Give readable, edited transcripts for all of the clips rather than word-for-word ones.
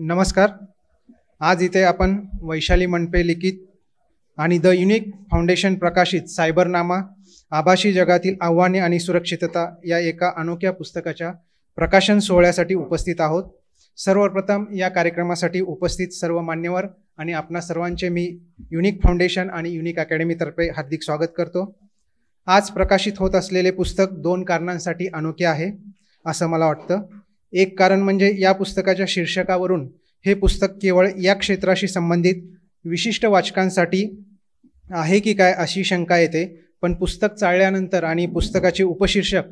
नमस्कार. आज इथे आपण वैशाली मंडपे लिखित आणि द युनिक फाउंडेशन प्रकाशित सायबरनामा आभासी जगातील आव्हाने आणि सुरक्षितता या एका अनोख्या पुस्तकाच्या प्रकाशन सोहळ्यासाठी उपस्थित आहोत. सर्वप्रथम या कार्यक्रमासाठी उपस्थित सर्व मान्यवर आणि आपणा सर्वांचे मी युनिक फाउंडेशन आणि युनिक अकॅडमीतर्फे हार्दिक स्वागत करतो. आज प्रकाशित होत असलेले पुस्तक दोन कारणांसाठी अनोखे आहे असं मला वाटतं. एक कारण म्हणजे या पुस्तकाच्या शीर्षकावरून हे पुस्तक केवळ या क्षेत्राशी संबंधित विशिष्ट वाचकांसाठी आहे की काय अशी शंका येते, पण पुस्तक चाळल्यानंतर आणि पुस्तकाचे उपशीर्षक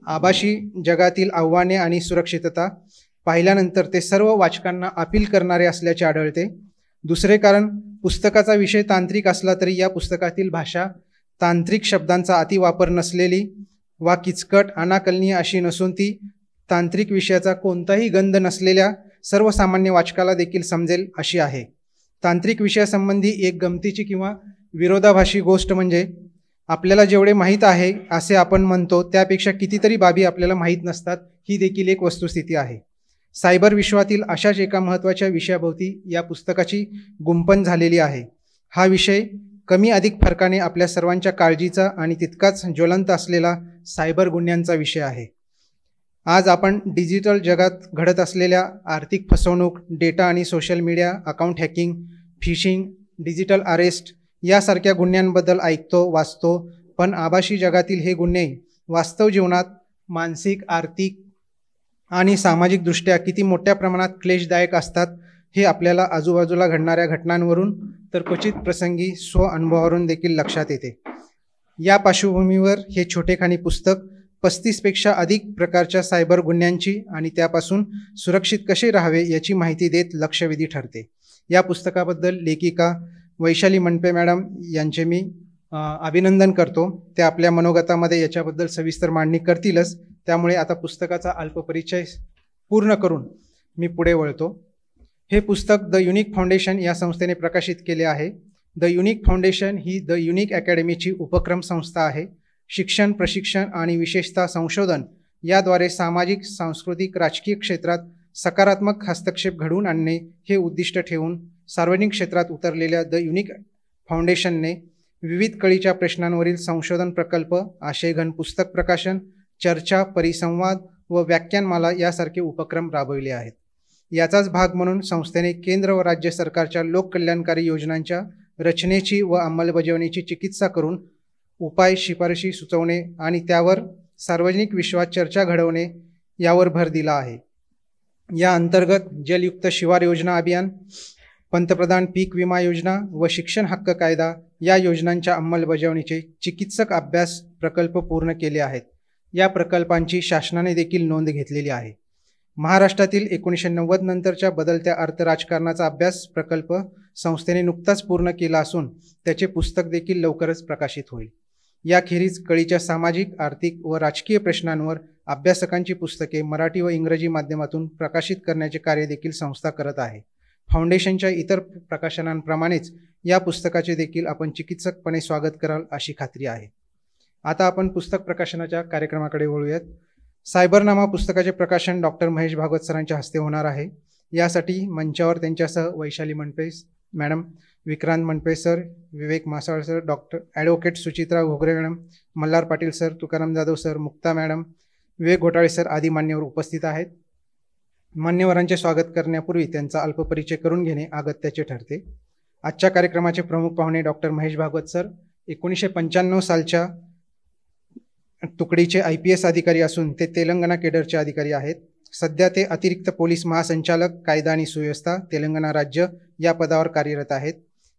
आभासी जगातील आव्हाने आणि सुरक्षितता पाहिल्यानंतर ते सर्व वाचकांना अपील करणारे असल्याचे आढळते. दुसरे कारण, पुस्तकाचा विषय तांत्रिक असला तरी या पुस्तकातील भाषा तांत्रिक शब्दांचा अतिवापर नसलेली वा किचकट अनाकलनीय अशी नसून ती तांत्रिक विषयाचा कोणताही गंध नसलेल्या सर्वसामान्य वाचकाला देखील समजेल अशी आहे. तांत्रिक विषयासंबंधी एक गमतीची किंवा विरोधाभासी गोष्ट म्हणजे आपल्याला जेवढे माहीत आहे असे आपण म्हणतो त्यापेक्षा कितीतरी बाबी आपल्याला माहीत नसतात, ही देखील एक वस्तुस्थिती आहे. सायबर विश्वातील अशाच एका महत्त्वाच्या विषयाभोवती या पुस्तकाची गुंफण झालेली आहे. हा विषय कमी अधिक फरकाने आपल्या सर्वांच्या काळजीचा आणि तितकाच ज्वलंत असलेला सायबर गुन्ह्यांचा विषय आहे. आज आपण डिजिटल जगात घडत असलेल्या आर्थिक फसवणूक, डेटा आणि social media account hacking, fishing, digital arrest यासारख्या गुन्ह्यांबद्दल ऐकतो, वाचतो, पण आभासी जगातील हे गुन्हे वास्तव जीवनात मानसिक, आर्थिक आणि सामाजिकदृष्ट्या किती मोठ्या प्रमाणात क्लेशदायक असतात हे आपल्याला आजूबाजूला घडणाऱ्या घटनांवरून तर क्वचित प्रसंगी स्वअनुभवावरून देखील लक्षात येते. या पार्श्वभूमीवर हे छोटेखानी पुस्तक 35 पेक्षा अधिक प्रकारच्या सायबर गुन्ह्यांची आणि त्यापासून सुरक्षित कसे राहावे याची माहिती देत लक्षवेधी ठरते. या पुस्तकाबद्दल लेखिका वैशाली मंडपे मॅडम यांचे मी अभिनंदन करतो. ते आपल्या मनोगतामध्ये याच्याबद्दल सविस्तर मांडणी करतीलच. त्यामुळे आता पुस्तकाचा अल्पपरिचय पूर्ण करून मी पुढे वळतो. हे पुस्तक द युनिक फाउंडेशन या संस्थेने प्रकाशित केले आहे. द युनिक फाउंडेशन ही द युनिक अकॅडमीची उपक्रम संस्था आहे. शिक्षण, प्रशिक्षण आणि विशेषतः संशोधन याद्वारे सामाजिक, सांस्कृतिक, राजकीय क्षेत्रात सकारात्मक हस्तक्षेप घडवून आणणे हे उद्दिष्ट ठेवून सार्वजनिक क्षेत्रात उतरलेल्या द युनिक फाउंडेशनने विविध कळीच्या प्रश्नांवरील संशोधन प्रकल्प, आशयघन पुस्तक प्रकाशन, चर्चा, परिसंवाद व व्याख्यानमाला यासारखे उपक्रम राबविले आहेत. याचाच भाग म्हणून संस्थेने केंद्र व राज्य सरकारच्या लोककल्याणकारी योजनांच्या रचनेची व अंमलबजावणीची चिकित्सा करून उपाय, शिफारशी सुचवणे आणि त्यावर सार्वजनिक विश्वात चर्चा घडवणे यावर भर दिला आहे. या अंतर्गत जलयुक्त शिवार योजना अभियान, पंतप्रधान पीक विमा योजना व शिक्षण हक्क कायदा या योजनांच्या अंमलबजावणीचे चिकित्सक अभ्यास प्रकल्प पूर्ण केले आहेत. या प्रकल्पांची शासनाने देखील नोंद घेतलेली आहे. महाराष्ट्रातील 1990 नंतरच्या बदलत्या अर्थ राजकारणाचा अभ्यास प्रकल्प संस्थेने नुकताच पूर्ण केला असून त्याचे पुस्तक देखील लवकरच प्रकाशित होईल. याखेरीज कळीच्या सामाजिक, आर्थिक व राजकीय प्रश्नांवर अभ्यासकांची पुस्तके मराठी व इंग्रजी माध्यमातून प्रकाशित करण्याचे कार्य देखील संस्था करत आहे. फाउंडेशनच्या इतर प्रकाशनांप्रमाणेच या पुस्तकाचे देखील आपण चिकित्सकपणे स्वागत कराल अशी खात्री आहे. आता आपण पुस्तक प्रकाशनाच्या कार्यक्रमाकडे वळूयात. सायबरनामा पुस्तकाचे प्रकाशन डॉक्टर महेश भागवत सरांच्या हस्ते होणार आहे. यासाठी मंचावर त्यांच्यासह Vaishali Mandape madam, Vikrant Mandape sir, Vivek Masal sir, doctor advocate Suchitra Ghogare madam, Malhar Patil sir, Tukaram Jadhav sir, Mukta madam, Vivek Ghotale sir आदी मान्यवर उपस्थित आहेत. मान्यवरांचे स्वागत करण्यापूर्वी त्यांचा अल्पपरिचय करून घेणे अगत्याचे ठरते. आजच्या कार्यक्रमाचे प्रमुख पाहुणे डॉक्टर महेश भागवत सर 1995 सालच्या तुकडीचे IPS अधिकारी असून ते तेलंगणा केडरचे अधिकारी आहेत. सध्या ते अतिरिक्त पोलीस महासंचालक, कायदा आणि सुव्यवस्था, तेलंगणा राज्य या पदावर कार्यरत आहेत.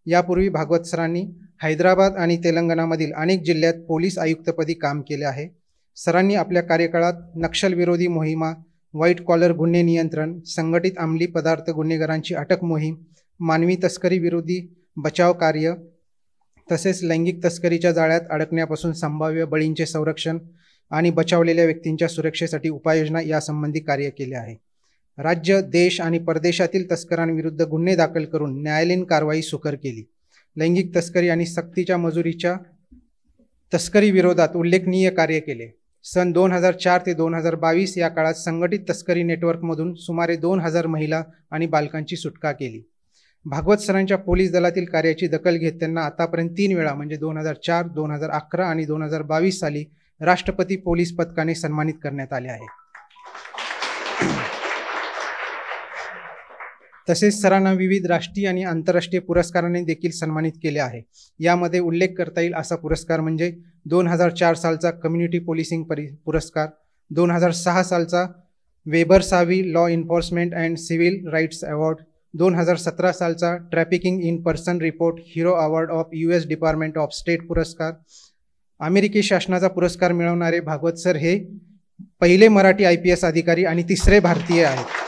यापूर्वी भागवत सरांनी हैदराबाद आणि तेलंगणामधील अनेक जिल्ह्यात पोलीस आयुक्तपदी काम केले आहे. सरांनी आपल्या कार्यकाळात नक्षलविरोधी मोहिमा, व्हाईट कॉलर गुन्हे नियंत्रण, संघटित अंमली पदार्थ गुन्हेगारांची अटक मोहीम, मानवी तस्करी विरोधी बचाव कार्य तसेच लैंगिक तस्करीच्या जाळ्यात अडकण्यापासून संभाव्य बळींचे संरक्षण आणि बचावलेल्या व्यक्तींच्या सुरक्षेसाठी उपाययोजना यासंबंधी कार्य केले आहे. राज्य, देश आणि परदेशातील तस्करांविरुद्ध गुन्हे दाखल करून न्यायालयीन कारवाई सुकर केली. लैंगिक तस्करी आणि सक्तीच्या मजुरीच्या तस्करी विरोधात उल्लेखनीय कार्य केले. सन 2004 ते 2022 या काळात संघटित तस्करी नेटवर्कमधून सुमारे 2000 महिला आणि बालकांची सुटका केली. भागवत सरांच्या पोलीस दलातील कार्याची दखल घेत त्यांना आतापर्यंत 3 वेळा म्हणजे 2004, 2011 आणि 2022 साली राष्ट्रपती पोलीस पदकाने सन्मानित करण्यात आले आहे. तसेच सरांना विविध राष्ट्रीय आणि आंतरराष्ट्रीय पुरस्कारांनी देखील सन्मानित केले आहे. यामध्ये उल्लेख करता येईल असा पुरस्कार म्हणजे 2004 सालचा कम्युनिटी पोलिसिंग पुरस्कार, 2006 सालचा Webber Seavey law enforcement and civil rights award, 2017 सालचा trafficking in person report hero award of US department of state पुरस्कार. अमेरिकी शासनाचा पुरस्कार मिळवणारे भागवत सर हे पहिले मराठी IPS अधिकारी आणि तिसरे भारतीय आहेत.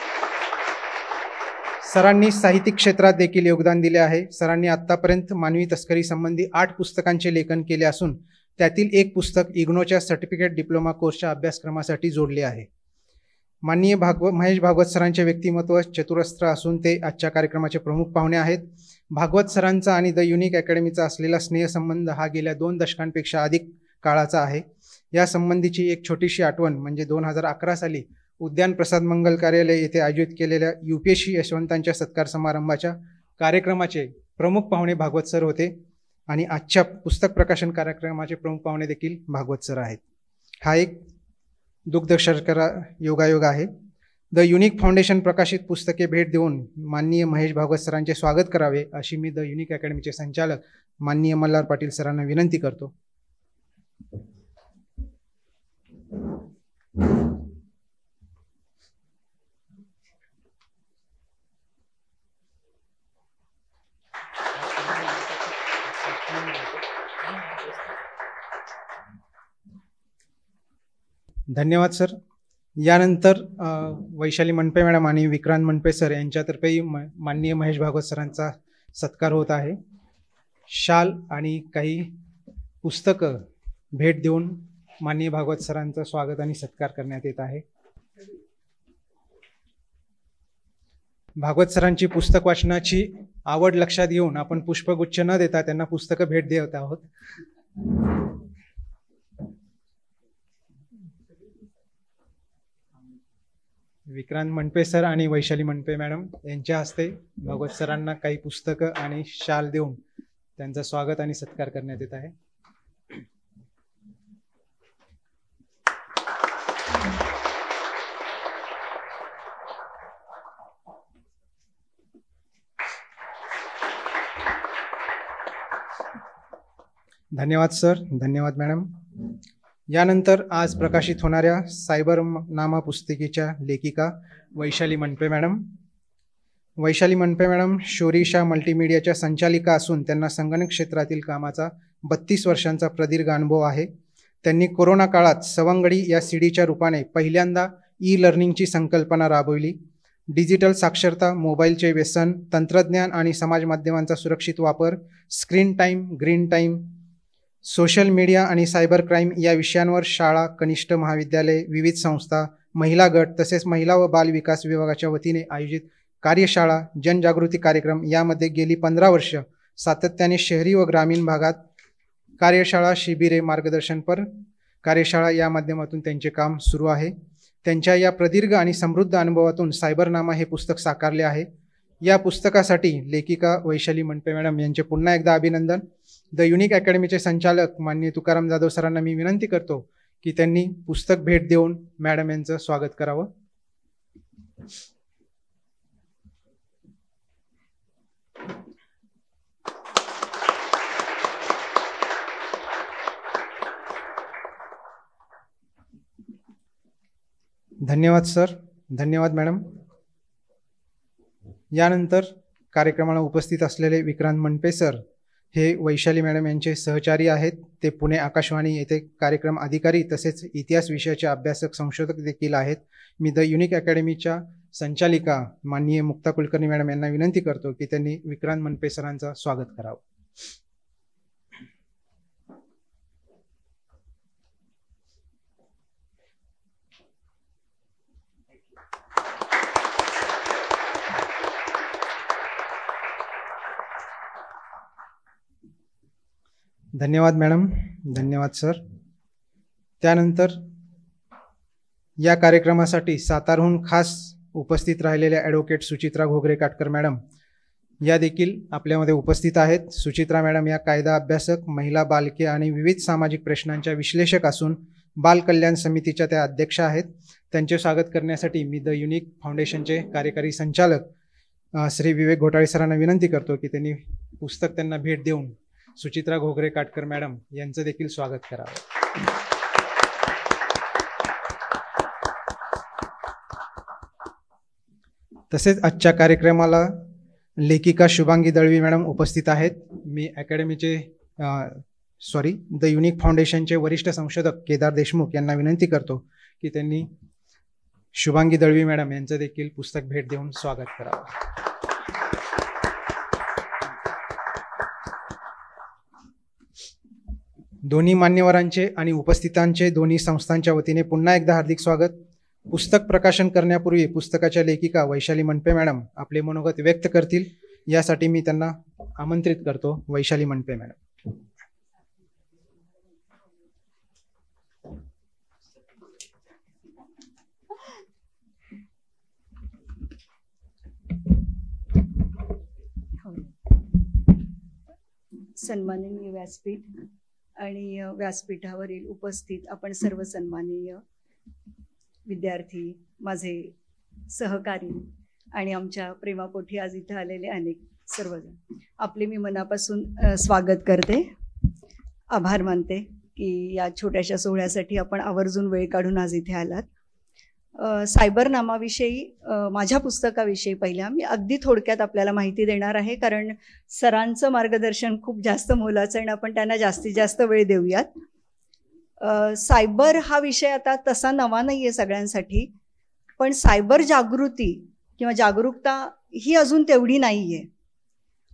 सरांनी साहित्यिक क्षेत्रात देखील योगदान दिले आहे. सरांनी आत्तापर्यंत मानवी तस्करी संबंधी 8 पुस्तकांचे लेखन केले असून त्यातील एक पुस्तक इग्नोच्या सर्टिफिकेट डिप्लोमा कोर्सच्या अभ्यासक्रमासाठी जोडले आहे. माननीय महेश भागवत सरांचे व्यक्तिमत्व चतुरस्त्र असून ते आजच्या कार्यक्रमाचे प्रमुख पाहुणे आहेत. भागवत सरांचा आणि द युनिक अकॅडमीचा असलेला स्नेहसंबंध हा गेल्या 2 दशकांपेक्षा अधिक काळाचा आहे. या संबंधीची एक छोटीशी आठवण म्हणजे 2011 साली उद्यान प्रसाद मंगल कार्यालय येथे आयोजित केलेल्या UPSC यशवंतांच्या सत्कार समारंभाच्या कार्यक्रमाचे प्रमुख पाहुणे भागवत सर होते आणि आजच्या पुस्तक प्रकाशन कार्यक्रमाचे प्रमुख पाहुणे देखील भागवत सर आहेत. हा एक दुग्धशर्करा योगायोग आहे. द युनिक फाउंडेशन प्रकाशित पुस्तके भेट देऊन माननीय महेश भागवत सरांचे स्वागत करावे अशी मी द युनिक अकॅडमीचे संचालक माननीय मल्हार पाटील सरांना विनंती करतो. धन्यवाद सर. यानंतर वैशाली मनपे मॅडम आणि विक्रांत मनपे सर यांच्यातर्फेही माननीय महेश भागवत सरांचा सत्कार होत आहे. शाल आणि काही पुस्तकं भेट देऊन माननीय भागवत सरांचं स्वागत आणि सत्कार करण्यात येत आहे. भागवत सरांची पुस्तक वाचनाची आवड लक्षात घेऊन आपण पुष्पगुच्छ न देता त्यांना पुस्तकं भेट देत आहोत. विक्रांत मनपे सर आणि वैशाली मनपे मॅडम यांच्या हस्ते भागवत सरांना काही पुस्तकं आणि शाल देऊन त्यांचं स्वागत आणि सत्कार करण्यात येत आहे. धन्यवाद सर. धन्यवाद मॅडम. यानंतर आज प्रकाशित होणाऱ्या सायबर नामा पुस्तिकेच्या लेखिका वैशाली मनपे मॅडम. वैशाली मनपे मॅडम शोरीशा मल्टीमीडियाच्या संचालिका असून त्यांना संगणक क्षेत्रातील कामाचा 32 वर्षांचा प्रदीर्घ अनुभव आहे. त्यांनी कोरोना काळात सवंगडी या सीडीच्या रूपाने पहिल्यांदा ई-लर्निंगची संकल्पना राबवली. डिजिटल साक्षरता, मोबाईलचे व्यसन, तंत्रज्ञान आणि समाज माध्यमांचा सुरक्षित वापर, screen time, green time, social media आणि सायबर क्राईम या विषयांवर शाळा, कनिष्ठ महाविद्यालय, विविध संस्था, महिला गट तसेच महिला व बाल विकास विभागाच्या वतीने आयोजित कार्यशाळा, जनजागृती कार्यक्रम यामध्ये गेली 15 वर्ष सातत्याने शहरी व ग्रामीण भागात कार्यशाळा, शिबिरे, मार्गदर्शनपर कार्यशाळा या माध्यमातून त्यांचे काम सुरू आहे. त्यांच्या या प्रदीर्घ आणि समृद्ध अनुभवातून सायबरनामा हे पुस्तक साकारले आहे. या पुस्तकासाठी लेखिका वैशाली मनपे मॅडम यांचे पुन्हा एकदा अभिनंदन. द युनिक अकॅडमीचे संचालक माननीय तुकाराम जाधव सरांना मी विनंती करतो की त्यांनी पुस्तक भेट देऊन मॅडम यांचं स्वागत करावं. धन्यवाद सर. धन्यवाद मॅडम. यानंतर कार्यक्रमाला उपस्थित असलेले विक्रांत मनपे सर हे वैशाली मॅडम यांचे सहचारी आहेत. ते पुणे आकाशवाणी येथे कार्यक्रम अधिकारी तसेच इतिहास विषयाचे अभ्यासक संशोधक देखील आहेत. मी द युनिक अकॅडमीच्या संचालिका माननीय मुक्ता कुलकर्णी मॅडम यांना विनंती करतो की त्यांनी विक्रांत मनपे सरांचं स्वागत करावं. धन्यवाद मॅडम. धन्यवाद सर. त्यानंतर या कार्यक्रमासाठी सातारहून खास उपस्थित राहिलेल्या ॲडव्होकेट सुचित्रा घोगरे काटकर मॅडम या देखील आपल्यामध्ये उपस्थित आहेत. सुचित्रा मॅडम या कायदा अभ्यासक, महिला, बालके आणि विविध सामाजिक प्रश्नांच्या विश्लेषक असून बाल कल्याण समितीच्या त्या अध्यक्ष आहेत. त्यांचे स्वागत करण्यासाठी मी द युनिक फाउंडेशनचे कार्यकारी संचालक श्री विवेक घोटाळे सरांना विनंती करतो की त्यांनी पुस्तक त्यांना भेट देऊन सुचित्रा घोगरे काटकर मॅडम यांचं देखील स्वागत करावं. तसेच आजच्या कार्यक्रमाला लेखिका शुभांगी दळवी मॅडम उपस्थित आहेत. मी अकॅडमीचे द युनिक फाउंडेशनचे वरिष्ठ संशोधक केदार देशमुख यांना विनंती करतो की त्यांनी शुभांगी दळवी मॅडम यांचं देखील पुस्तक भेट देऊन स्वागत करावं. दोन्ही मान्यवरांचे आणि उपस्थितांचे दोन्ही संस्थांच्या वतीने पुन्हा एकदा हार्दिक स्वागत. पुस्तक प्रकाशन करण्यापूर्वी पुस्तकाच्या लेखिका वैशाली मनपे मॅडम आपले मनोगत व्यक्त करतील, यासाठी मी त्यांना आमंत्रित करतो. वैशाली मनपे मॅडम. सन्माननीय व्यासपीठ आणि व्यासपीठावरील उपस्थित आपण सर्व सन्माननीय विद्यार्थी, माझे सहकारी आणि आमच्या प्रेमापोटी आज इथे आलेले अनेक सर्वजण, आपले मी मनापासून स्वागत करते. आभार मानते की या छोट्याशा सोहळ्यासाठी आपण आवर्जून वेळ काढून आज इथे आलात. सायबर नामाविषयी, माझ्या पुस्तकाविषयी पहिल्या मी अगदी थोडक्यात आपल्याला माहिती देणार आहे, कारण सरांचं मार्गदर्शन खूप जास्त मोलाचं आहे आणि आपण त्यांना जास्तीत जास्त वेळ देऊयात. सायबर हा विषय आता तसा नवा नाही आहे सगळ्यांसाठी, पण सायबर जागृती किंवा जागरूकता ही अजून तेवढी नाही आहे.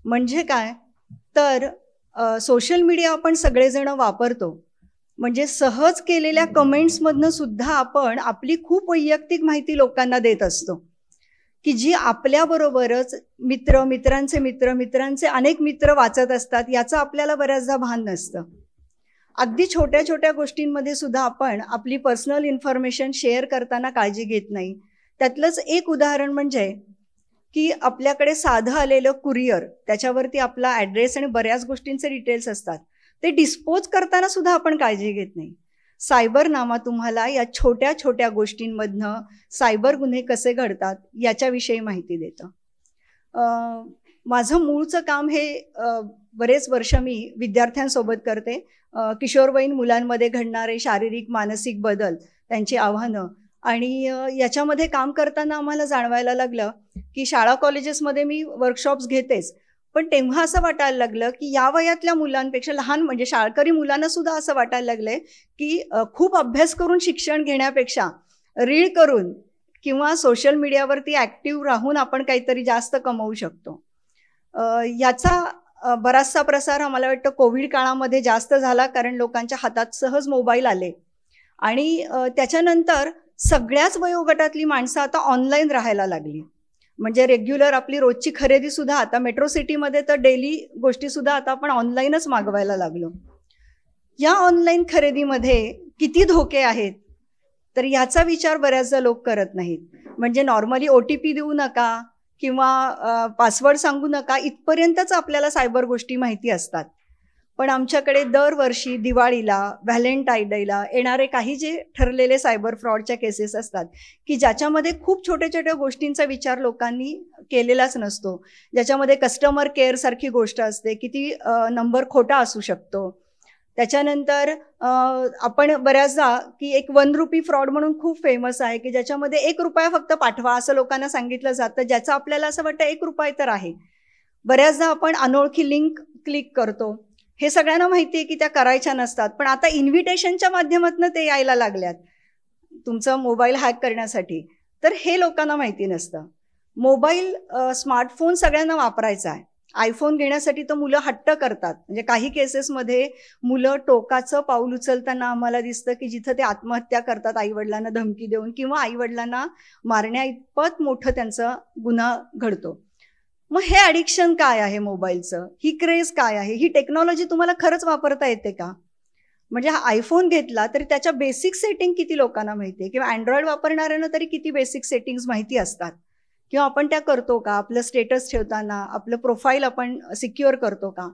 म्हणजे काय तर सोशल मीडिया आपण सगळेजण वापरतो, म्हणजे सहज केलेल्या कमेंट्समधनं सुद्धा आपण आपली खूप वैयक्तिक माहिती लोकांना देत असतो, की जी आपल्याबरोबरच मित्रांचे अनेक मित्र वाचत असतात, याचं आपल्याला बऱ्याचदा भान नसतं. अगदी छोट्या छोट्या गोष्टींमध्ये सुद्धा आपण आपली पर्सनल इन्फॉर्मेशन शेअर करताना काळजी घेत नाही. त्यातलंच एक उदाहरण म्हणजे की आपल्याकडे साधं आलेलं कुरिअर, त्याच्यावरती आपला ॲड्रेस आणि बऱ्याच गोष्टींचे डिटेल्स असतात, ते डिस्पोज करताना सुद्धा आपण काळजी घेत नाही. सायबर नामा तुम्हाला या छोट्या छोट्या गोष्टींमधनं सायबर गुन्हे कसे घडतात याच्याविषयी माहिती देतं. माझं मूळचं काम हे बरेच वर्ष मी विद्यार्थ्यांसोबत करते. किशोरवयीन मुलांमध्ये घडणारे शारीरिक मानसिक बदल, त्यांची आव्हानं, आणि याच्यामध्ये काम करताना आम्हाला जाणवायला लागलं की शाळा कॉलेजेसमध्ये मी वर्कशॉप्स घेतेच, पण तेव्हा असं वाटायला लागलं की या वयातल्या मुलांपेक्षा लहान, म्हणजे शाळकरी मुलांना सुद्धा असं वाटायला लागलंय की खूप अभ्यास करून शिक्षण घेण्यापेक्षा रील करून किंवा सोशल मीडियावरती ॲक्टिव्ह राहून आपण काहीतरी जास्त कमवू शकतो. याचा बराचसा प्रसार आम्हाला वाटतं कोविड काळामध्ये जास्त झाला, कारण लोकांच्या हातात सहज मोबाईल आले आणि त्याच्यानंतर सगळ्याच वयोगटातली माणसं आता ऑनलाईन राहायला लागली. म्हणजे रेग्युलर आपली रोजची खरेदी सुद्धा आता मेट्रो सिटीमध्ये तर डेली गोष्टी सुद्धा आता आपण ऑनलाईनच मागवायला लागलो. या ऑनलाईन खरेदीमध्ये किती धोके आहेत तर याचा विचार बऱ्याचदा लोक करत नाहीत. म्हणजे नॉर्मली OTP देऊ नका किंवा पासवर्ड सांगू नका इथपर्यंतच आपल्याला सायबर गोष्टी माहिती असतात. पण आमच्याकडे दरवर्षी दिवाळीला, व्हॅलेंटाईन डेला येणारे काही जे ठरलेले सायबर फ्रॉडच्या केसेस असतात की ज्याच्यामध्ये खूप छोट्या छोट्या गोष्टींचा विचार लोकांनी केलेलाच नसतो, ज्याच्यामध्ये कस्टमर केअर सारखी गोष्ट असते की ती नंबर खोटा असू शकतो. त्याच्यानंतर आपण बऱ्याचदा की एक 1 रुपी फ्रॉड म्हणून खूप फेमस आहे की ज्याच्यामध्ये 1 रुपया फक्त पाठवा असं लोकांना सांगितलं जातं, ज्याचं आपल्याला असं वाटतं 1 रुपया तर आहे. बऱ्याचदा आपण अनोळखी लिंक क्लिक करतो, हे सगळ्यांना माहिती आहे की त्या करायच्या नसतात, पण आता इन्व्हिटेशनच्या माध्यमातून ते यायला लागल्यात तुमचा मोबाईल हॅक करण्यासाठी, तर हे लोकांना माहिती नसतं. मोबाईल, स्मार्टफोन सगळ्यांना वापरायचा आहे. आयफोन घेण्यासाठी तर मुलं हट्ट करतात. म्हणजे काही केसेसमध्ये मुलं टोकाचं पाऊल उचलताना आम्हाला दिसतं की जिथं ते आत्महत्या करतात आईवडिलांना धमकी देऊन, किंवा आईवडिलांना मारण्या इतपत मोठं त्यांचा गुन्हा घडतो. मग हे ॲडिक्शन काय आहे मोबाईलचं, ही क्रेज काय आहे, ही टेक्नॉलॉजी तुम्हाला खरंच वापरता येते का? म्हणजे हा आयफोन घेतला तरी त्याच्या बेसिक सेटिंग किती लोकांना माहिती आहे, किंवा अँड्रॉइड वापरणाऱ्यांना तरी किती बेसिक सेटिंग्स माहिती असतात, किंवा आपण त्या करतो का, आपलं स्टेटस ठेवताना आपलं प्रोफाईल आपण सिक्युअर करतो का.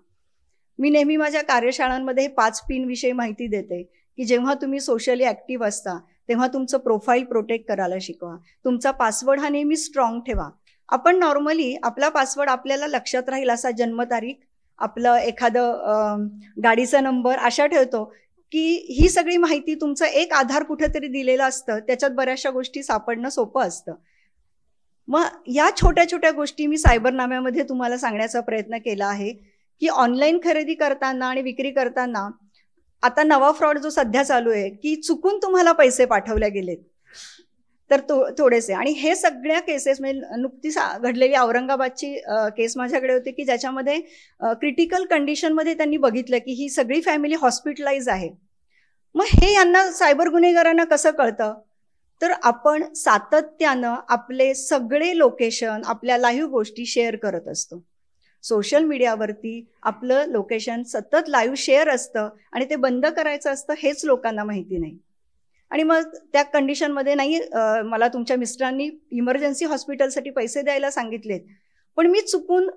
मी नेहमी माझ्या कार्यशाळांमध्ये 5 पिन विषयी माहिती देते की जेव्हा तुम्ही सोशली ॲक्टिव्ह असता तेव्हा तुमचं प्रोफाईल प्रोटेक्ट करायला शिकवा. तुमचा पासवर्ड हा नेहमी स्ट्रॉंग ठेवा. आपण नॉर्मली आपला पासवर्ड आपल्याला लक्षात राहील असा जन्मतारीख, आपलं एखादं गाडीचा नंबर अशा ठेवतो की ही सगळी माहिती तुमचं एक आधार कुठेतरी दिलेलं असतं, त्याच्यात बऱ्याचशा गोष्टी सापडणं सोपं असतं. मग या छोट्या छोट्या गोष्टी मी सायबरनाम्यामध्ये तुम्हाला सांगण्याचा प्रयत्न केला आहे की ऑनलाईन खरेदी करताना आणि विक्री करताना आता नवा फ्रॉड जो सध्या चालू आहे की चुकून तुम्हाला पैसे पाठवले गेलेत तर थोडेसे, आणि हे सगळ्या केसेस म्हणजे नुकतीच घडलेली औरंगाबादची केस माझ्याकडे होती की ज्याच्यामध्ये क्रिटिकल कंडिशनमध्ये त्यांनी बघितलं की ही सगळी फॅमिली हॉस्पिटलाइज आहे. मग हे यांना सायबर गुन्हेगारांना कसं कळतं, तर आपण सातत्यानं आपले सगळे लोकेशन, आपल्या लाईव्ह गोष्टी शेअर करत असतो. सोशल मीडियावरती आपलं लोकेशन सतत लाईव्ह शेअर असतं आणि ते बंद करायचं असतं हेच लोकांना माहिती नाही. आणि मग त्या कंडिशनमध्ये नाही, मला तुमच्या मिस्टरांनी इमर्जन्सी हॉस्पिटलसाठी पैसे द्यायला सांगितलेत पण मी चुकून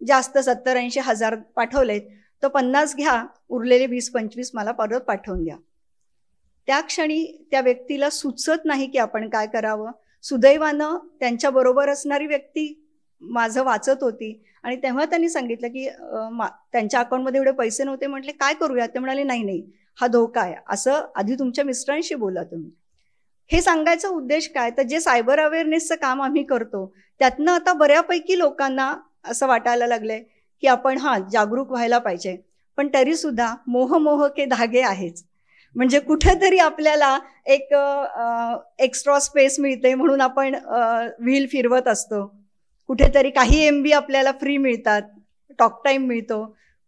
जास्त 70-80 हजार पाठवलेत, तर 50 घ्या, उरलेले 20-25 मला परत पाठवून द्या. त्या क्षणी त्या व्यक्तीला सुचत नाही की आपण काय करावं. सुदैवानं त्यांच्याबरोबर असणारी व्यक्ती माझं वाचत होती आणि तेव्हा त्यांनी सांगितलं की त्यांच्या अकाउंटमध्ये एवढे पैसे नव्हते. म्हटले काय करूया, ते म्हणाले नाही नाही हा धोका आहे, असं आधी तुमच्या मिस्टरांशी बोला तुम्ही. हे सांगायचा उद्देश काय, तर जे सायबर अवेअरनेसचं काम आम्ही करतो त्यातनं आता बऱ्यापैकी लोकांना असं वाटायला लागलंय की आपण जागरूक व्हायला पाहिजे, पण तरी सुद्धा मोह के धागे आहेच. म्हणजे कुठेतरी आपल्याला एक एक्स्ट्रा स्पेस मिळते म्हणून आपण व्हील फिरवत असतो, कुठेतरी काही MB आपल्याला फ्री मिळतात, टॉक टाईम मिळतो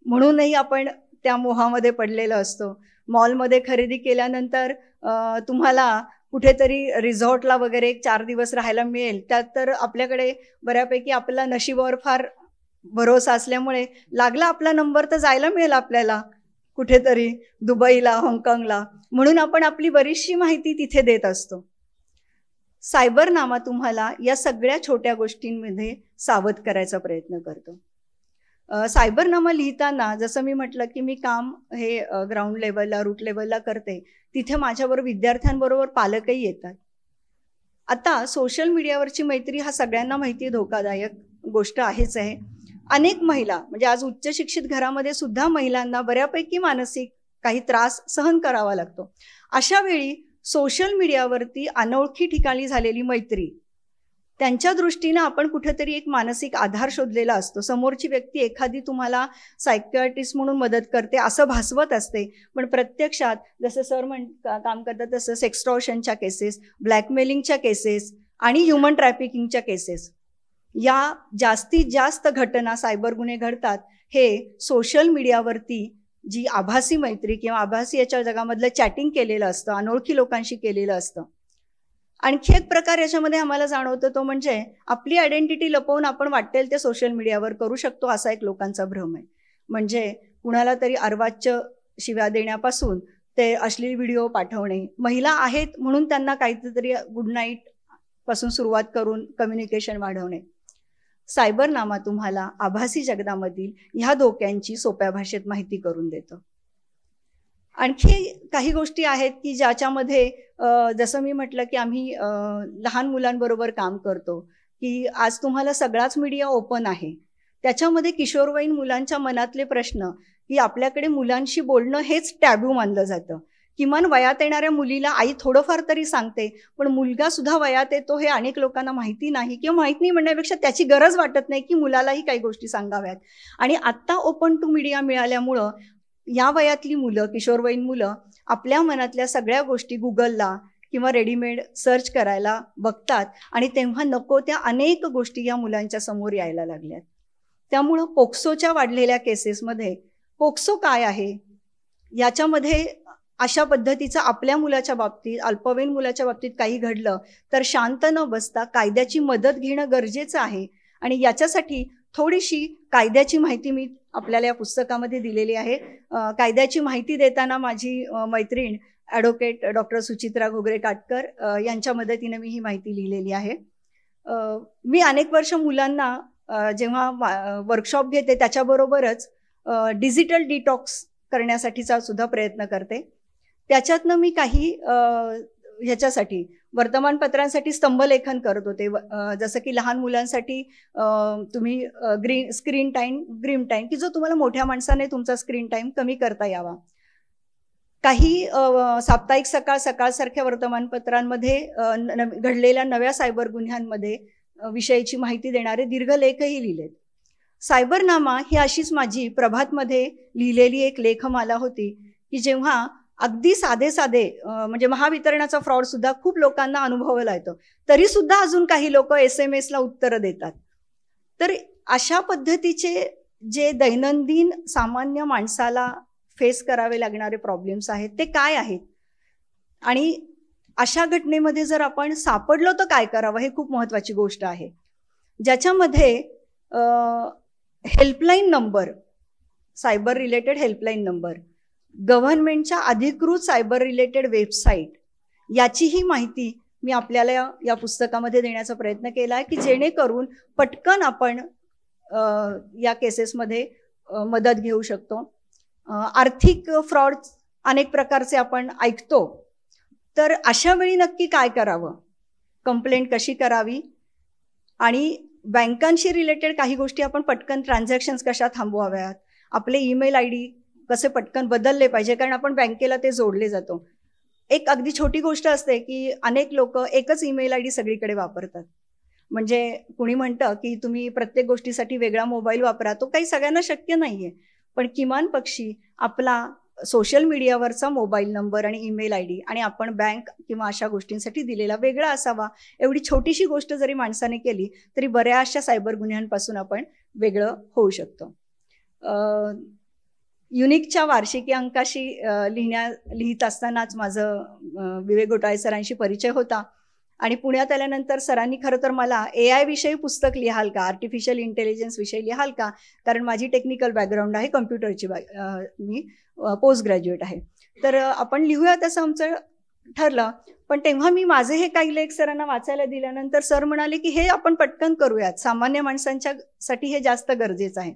म्हणूनही आपण त्या मोहामध्ये पडलेलो असतो. मॉलमध्ये खरेदी केल्यानंतर तुम्हाला कुठेतरी रिसॉर्टला वगैरे 4 दिवस राहायला मिळेल, त्यात तर आपल्याकडे बऱ्यापैकी आपला नशिबावर फार भरोसा असल्यामुळे लागला आपला नंबर तर जायला मिळेल आपल्याला कुठेतरी दुबईला, हाँगकाँगला, म्हणून आपण आपली बरीचशी माहिती तिथे देत असतो. सायबरनामा तुम्हाला या सगळ्या छोट्या गोष्टींमध्ये सावध करायचा प्रयत्न करतो. सायबरनामा लिहिताना जसं मी म्हटलं की मी काम हे ग्राउंड लेवलला, रूट लेवलला करते, तिथे माझ्याबरोबर विद्यार्थ्यांबरोबर पालकही येतात. आता सोशल मीडियावरची मैत्री हा सगळ्यांना माहिती धोकादायक गोष्ट आहेच आहे. अनेक महिला, म्हणजे आज उच्च शिक्षित घरामध्ये सुद्धा महिलांना बऱ्यापैकी मानसिक काही त्रास सहन करावा लागतो. अशा वेळी सोशल मीडियावरती अनोळखी ठिकाणी झालेली मैत्री, त्यांच्या दृष्टीनं आपण कुठेतरी एक मानसिक आधार शोधलेला असतो. समोरची व्यक्ती एखादी तुम्हाला सायकियाट्रिस्ट म्हणून मदत करते असं भासवत असते, पण प्रत्यक्षात जसं सर काम करतात तसं सेक्स्टॉर्शनच्या केसेस, ब्लॅकमेलिंगच्या केसेस आणि ह्युमन ट्रॅफिकिंगच्या केसेस, या जास्तीत जास्त घटना सायबर गुन्हे घडतात हे सोशल मीडियावरती जी आभासी मैत्री किंवा आभासी याच्या जगामधलं चॅटिंग केलेलं असतं, अनोळखी लोकांशी केलेलं असतं. आणखी एक प्रकार याच्यामध्ये आम्हाला जाणवतो तो म्हणजे आपली आयडेंटिटी लपवून आपण वाटेल ते सोशल मीडियावर करू शकतो असा एक लोकांचा भ्रम आहे. म्हणजे कुणाला तरी अर्वाच्य शिव्या देण्यापासून ते अश्लील व्हिडिओ पाठवणे, महिला आहेत म्हणून त्यांना काहीतरी गुड नाईट पासून सुरुवात करून कम्युनिकेशन वाढवणे. सायबरनामा तुम्हाला आभासी जगतामधील ह्या धोक्यांची सोप्या भाषेत माहिती करून देतं. आणखी काही गोष्टी आहेत की ज्याच्यामध्ये जसं मी म्हटलं की आम्ही लहान मुलांबरोबर काम करतो, की आज तुम्हाला सगळाच मीडिया ओपन आहे, त्याच्यामध्ये किशोरवयीन मुलांच्या मनातले प्रश्न की आपल्याकडे मुलांशी बोलणं हेच टॅब्यू मानलं जातं. किमान वयात येणाऱ्या मुलीला आई थोडंफार तरी सांगते, पण मुलगा सुद्धा वयात येतो हे अनेक लोकांना माहिती नाही, किंवा माहिती नाही म्हणण्यापेक्षा त्याची गरज वाटत नाही की मुलालाही काही गोष्टी सांगाव्यात. आणि आत्ता ओपन टू मीडिया मिळाल्यामुळं या वयातली मुलं, किशोरवयीन मुलं आपल्या मनातल्या सगळ्या गोष्टी गुगलला किंवा रेडीमेड सर्च करायला बघतात आणि तेव्हा नको त्या अनेक गोष्टी या मुलांच्या समोर यायला लागल्यात. त्यामुळं पोक्सोच्या वाढलेल्या केसेसमध्ये पोक्सो काय आहे याच्यामध्ये अशा पद्धतीचं आपल्या मुलाच्या बाबतीत, अल्पवयीन मुलाच्या बाबतीत काही घडलं तर शांत न बसता कायद्याची मदत घेणं गरजेचं आहे. आणि याच्यासाठी थोडीशी कायद्याची माहिती मी आपल्याला या पुस्तकामध्ये दिलेली आहे. कायद्याची माहिती देताना माझी मैत्रीण ॲडव्होकेट डॉक्टर सुचित्रा घोगरे काटकर यांच्या मदतीने मी ही माहिती लिहिलेली आहे. मी अनेक वर्ष मुलांना जेव्हा वर्कशॉप घेते त्याच्याबरोबरच डिजिटल डिटॉक्स करण्यासाठीचा सुद्धा प्रयत्न करते. त्याच्यातनं मी काही ह्याच्यासाठी वर्तमानपत्रांसाठी स्तंभलेखन करत होते. जसं की लहान मुलांसाठी तुम्ही स्क्रीन टाईम की जो तुम्हाला मोठ्या माणसाने तुमचा स्क्रीन टाईम कमी करता यावा. काही साप्ताहिक सकाळसारख्या वर्तमानपत्रांमध्ये घडलेल्या नव्या सायबर गुन्ह्यांमध्ये विषयाची माहिती देणारे दीर्घ लेखही लिहिलेत. सायबरनामा ही अशीच माझी प्रभातमध्ये लिहिलेली एक लेखमाला होती की जेव्हा अगदी साधे म्हणजे महावितरणाचा फ्रॉड सुद्धा खूप लोकांना अनुभवायला येतो, तरी सुद्धा अजून काही लोक SMS ला उत्तरं देतात. तर अशा पद्धतीचे जे दैनंदिन सामान्य माणसाला फेस करावे लागणारे प्रॉब्लेम्स आहेत ते काय आहेत, आणि अशा घटनेमध्ये जर आपण सापडलो तर काय करावं, हे खूप महत्त्वाची गोष्ट आहे. ज्याच्यामध्ये helpline number, cyber related helpline number, गव्हर्नमेंटच्या अधिकृत सायबर रिलेटेड वेबसाईट याचीही माहिती मी आपल्याला या पुस्तकामध्ये देण्याचा प्रयत्न केला आहे की जेणेकरून पटकन आपण या केसेसमध्ये मदत घेऊ शकतो. आर्थिक फ्रॉड अनेक प्रकारचे आपण ऐकतो, तर अशा वेळी नक्की काय करावं, कंप्लेंट कशी करावी, आणि बँकांशी रिलेटेड काही गोष्टी आपण पटकन ट्रान्झॅक्शन्स कशा थांबवाव्यात, आपले ईमेल ID कसे पटकन बदलले पाहिजे, कारण आपण बँकेला ते जोडले जातो. एक अगदी छोटी गोष्ट असते की अनेक लोक एकच ईमेल ID सगळीकडे वापरतात. म्हणजे कुणी म्हणतं की तुम्ही प्रत्येक गोष्टीसाठी वेगळा मोबाईल वापरा, तो काही सगळ्यांना शक्य नाहीये, पण किमान पक्षी आपला सोशल मीडियावरचा मोबाईल नंबर आणि ईमेल ID आणि आपण बँक किंवा अशा गोष्टींसाठी दिलेला वेगळा असावा. एवढी छोटीशी गोष्ट जरी माणसाने केली तरी बऱ्याचशा सायबर गुन्ह्यांपासून आपण वेगळं होऊ शकतो. युनिकच्या वार्षिकी अंकाशी लिहित असतानाच माझं विवेक घोटाळे सरांशी परिचय होता, आणि पुण्यात आल्यानंतर सरांनी खरं तर मला AI विषयी पुस्तक लिहाल का, आर्टिफिशियल इंटेलिजन्स विषयी लिहाल का, कारण माझी टेक्निकल बॅकग्राऊंड आहे, कम्प्युटरची, मी पोस्ट ग्रॅज्युएट आहे, तर आपण लिहूयात असं आमचं ठरलं. पण तेव्हा मी माझे हे काही लेख सरांना वाचायला दिल्यानंतर सर म्हणाले की हे आपण पटकन करूयात, सामान्य माणसांच्यासाठी हे जास्त गरजेचं आहे.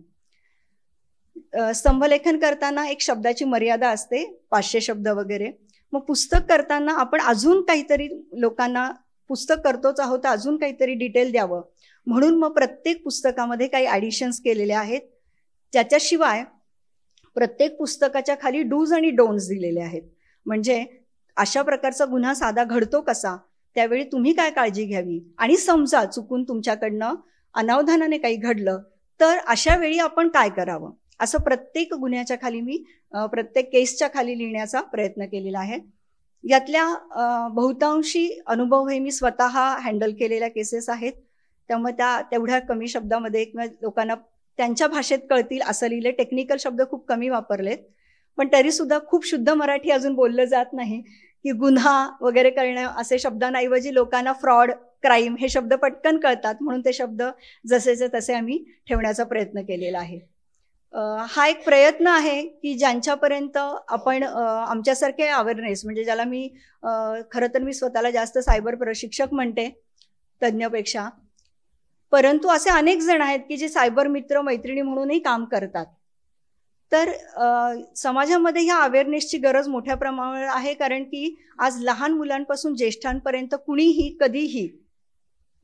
स्तंभलेखन करताना एक शब्दाची मर्यादा असते, 500 शब्द वगैरे. मग पुस्तक करताना आपण अजून काहीतरी लोकांना, पुस्तक करतोच आहोत तर अजून काहीतरी डिटेल द्यावं म्हणून मग प्रत्येक पुस्तकामध्ये काही ॲडिशन्स केलेले आहेत. त्याच्याशिवाय प्रत्येक पुस्तकाच्या खाली डूज आणि डोंट्स दिलेले आहेत. म्हणजे अशा प्रकारचा गुन्हा साधा घडतो कसा, त्यावेळी तुम्ही काय काळजी घ्यावी, आणि समजा चुकून तुमच्याकडनं अनावधानाने काही घडलं तर अशा वेळी आपण काय करावं, असं प्रत्येक गुन्ह्याच्या खाली मी प्रत्येक केसच्या खाली लिहिण्याचा प्रयत्न केलेला आहे. यातल्या बहुतांशी अनुभव हे मी स्वतः हँडल केलेल्या केसेस आहेत, त्यामुळे तेवढ्या कमी शब्दामध्ये किंवा लोकांना त्यांच्या भाषेत कळतील असं लिहिले. टेक्निकल शब्द खूप कमी वापरलेत, पण तरी सुद्धा खूप शुद्ध मराठी अजून बोललं जात नाही की गुन्हा वगैरे करणं असे शब्दांऐवजी लोकांना फ्रॉड, क्राईम हे शब्द पटकन कळतात, म्हणून ते शब्द जसेचे तसे आम्ही ठेवण्याचा प्रयत्न केलेला आहे. हा एक प्रयत्न आहे की ज्यांच्यापर्यंत आपण आमच्यासारखे अवेअरनेस, म्हणजे ज्याला मी खरं तर मी स्वतःला जास्त सायबर प्रशिक्षक म्हणते तज्ज्ञपेक्षा, परंतु असे अनेक जण आहेत की जे सायबर मित्र मैत्रिणी म्हणूनही काम करतात. तर समाजामध्ये ह्या अवेअरनेसची गरज मोठ्या प्रमाणावर आहे, कारण की आज लहान मुलांपासून ज्येष्ठांपर्यंत कुणीही कधीही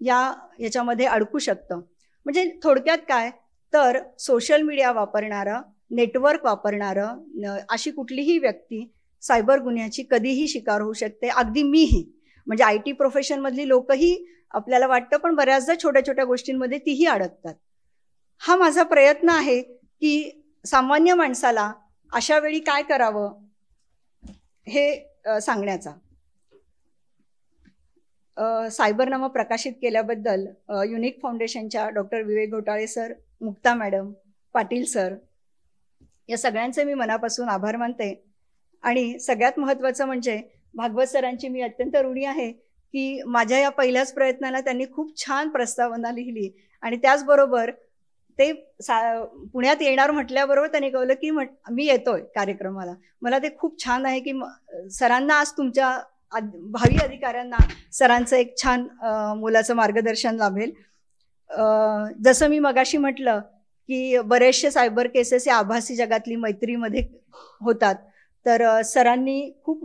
याच्यामध्ये अडकू शकतं. म्हणजे थोडक्यात काय तर सोशल मीडिया वापरणारं, नेटवर्क वापरणारं अशी कुठलीही व्यक्ती सायबर गुन्ह्याची कधीही शिकार होऊ शकते. अगदी मीही, म्हणजे IT प्रोफेशनमधली लोकही आपल्याला वाटतं, पण बऱ्याचदा छोट्या छोट्या गोष्टींमध्ये तीही अडकतात. हा माझा प्रयत्न आहे की सामान्य माणसाला अशा वेळी काय करावं हे सांगण्याचा. सायबरनामा प्रकाशित केल्याबद्दल युनिक फाउंडेशनच्या डॉक्टर विवेक Ghotale sir, Mukta madam, Patil sir या सगळ्यांचे मी मनापासून आभार मानते. आणि सगळ्यात महत्त्वाचं म्हणजे भागवत सरांची मी अत्यंत ऋणी आहे की माझ्या या पहिल्याच प्रयत्नाला त्यांनी खूप छान प्रस्तावना लिहिली, आणि त्याचबरोबर ते पुण्यात येणार म्हटल्याबरोबर त्यांनी कळलं की मी येतोय कार्यक्रमाला. मला ते खूप छान आहे की सरांना आज तुमच्या भावी अधिकाऱ्यांना सरांचं एक छान मुलाचं मार्गदर्शन लाभेल. जसं मी मगाशी म्हटलं की बरेचसे सायबर केसेस या आभासी जगातली मैत्रीमध्ये होतात, तर सरांनी खूप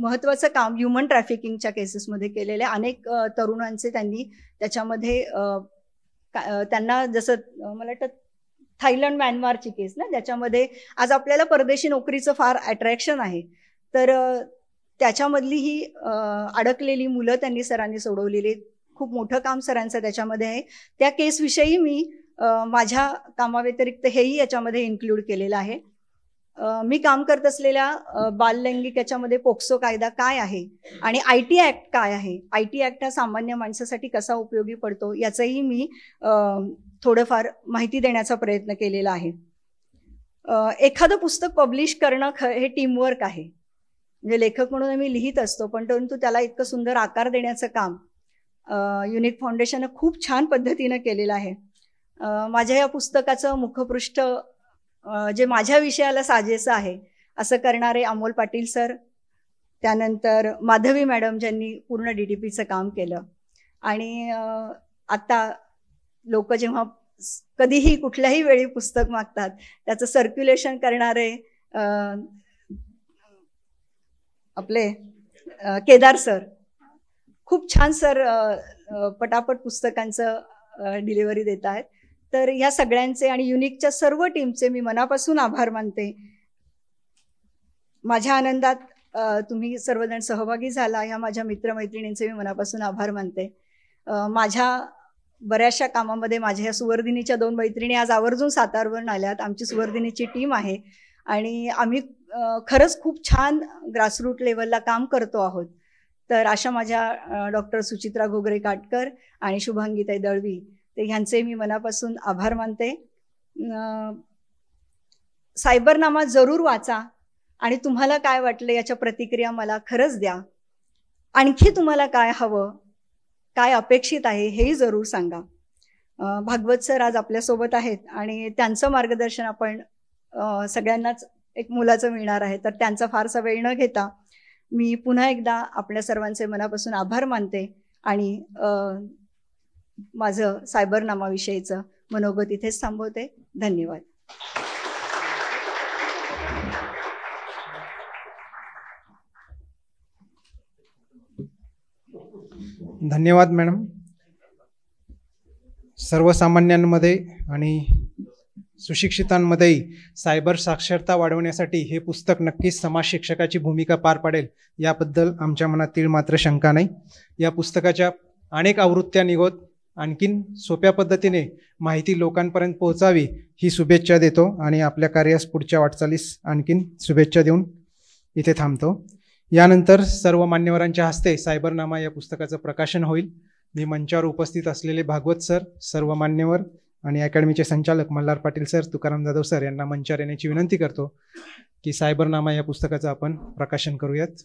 महत्त्वाचं काम ह्युमन ट्रॅफिकिंगच्या केसेसमध्ये केलेले. अनेक तरुणांचे त्यांनी त्याच्यामध्ये त्यांना, जसं मला वाटतं थायलंड म्यानमारची केस ना, ज्याच्यामध्ये आज आपल्याला परदेशी नोकरीचं फार अट्रॅक्शन आहे, तर त्याच्यामधली ही अडकलेली मुलं त्यांनी सरांनी सोडवलेली. खूप मोठं काम सरांचं त्याच्यामध्ये आहे. त्या केसविषयी मी माझ्या कामाव्यतिरिक्त हेही याच्यामध्ये इन्क्लूड केलेलं आहे. मी काम करत असलेल्या बाललैंगिक याच्यामध्ये पोक्सो कायदा काय आहे आणि IT ॲक्ट काय आहे, IT ॲक्ट हा सामान्य माणसासाठी कसा उपयोगी पडतो याचंही मी थोडंफार माहिती देण्याचा प्रयत्न केलेला आहे. एखादं पुस्तक पब्लिश करणं हे टीमवर्क आहे. म्हणजे लेखक म्हणून आम्ही लिहित असतो, पण परंतु त्याला इतकं सुंदर आकार देण्याचं काम युनिक फाउंडेशननं खूप छान पद्धतीनं केलेलं आहे. माझ्या या पुस्तकाचं मुखपृष्ठ जे माझ्या विषयाला साजेसं आहे असं करणारे अमोल पाटील सर, त्यानंतर माधवी मॅडम ज्यांनी पूर्ण DTPचं काम केलं, आणि आता लोक जेव्हा कधीही कुठल्याही वेळी पुस्तक मागतात त्याचं सर्क्युलेशन करणारे आपले केदार सर, खूप छान सर पटापट पुस्तकांचं डिलिव्हरी देत आहेत. तर या सगळ्यांचे आणि युनिकच्या सर्व टीमचे मी मनापासून आभार मानते. माझ्या आनंदात तुम्ही सर्वजण सहभागी झाला, ह्या माझ्या मित्रमैत्रिणींचे मी मनापासून आभार मानते. माझ्या बऱ्याचशा कामामध्ये माझ्या ह्या सुवर्धिनीच्या 2 मैत्रिणी आज आवर्जून सातारवरून आल्यात. आमची सुवर्धिनीची टीम आहे आणि आम्ही खरंच खूप छान ग्रासरूट लेवलला काम करतो आहोत. तर अशा माझ्या डॉक्टर सुचित्रा घोगरे काटकर आणि शुभांगीताई दळवी, ते ह्यांचे मी मनापासून आभार मानते. सायबरनामा जरूर वाचा आणि तुम्हाला काय वाटलं याच्या प्रतिक्रिया मला खरंच द्या. आणखी तुम्हाला काय हवं, काय अपेक्षित आहे हेही जरूर सांगा. भागवत सर आज आपल्यासोबत आहेत आणि त्यांचं मार्गदर्शन आपण सगळ्यांनाच एक मुलाचं मिळणार आहे, तर त्यांचा फारसा वेळ न घेता मी पुन्हा एकदा आपल्या सर्वांचे मनापासून आभार मानते आणि माझं सायबरनामाविषयीचं मनोगत इथेच थांबवते. धन्यवाद. धन्यवाद मॅडम. सर्वसामान्यांमध्ये आणि सुशिक्षितांमध्येही सायबर साक्षरता वाढवण्यासाठी हे पुस्तक नक्कीच समाज शिक्षकाची भूमिका पार पाडेल याबद्दल आमच्या मनात तीळ मात्र शंका नाही. या पुस्तकाच्या अनेक आवृत्त्या निघत आणखीन सोप्या पद्धतीने माहिती लोकांपर्यंत पोहोचावी ही शुभेच्छा देतो आणि आपल्या कार्यास पुढच्या वाटचालीस आणखीन शुभेच्छा देऊन इथे थांबतो. यानंतर सर्व मान्यवरांच्या हस्ते सायबरनामा या पुस्तकाचं प्रकाशन होईल. मी मंचावर उपस्थित असलेले भागवत सर, सर्व मान्यवर आणि अकॅडमीचे संचालक मल्हार पाटील सर, तुकाराम जाधव सर यांना मंचावर येण्याची विनंती करतो की सायबरनामा या पुस्तकाचं आपण प्रकाशन करूयात.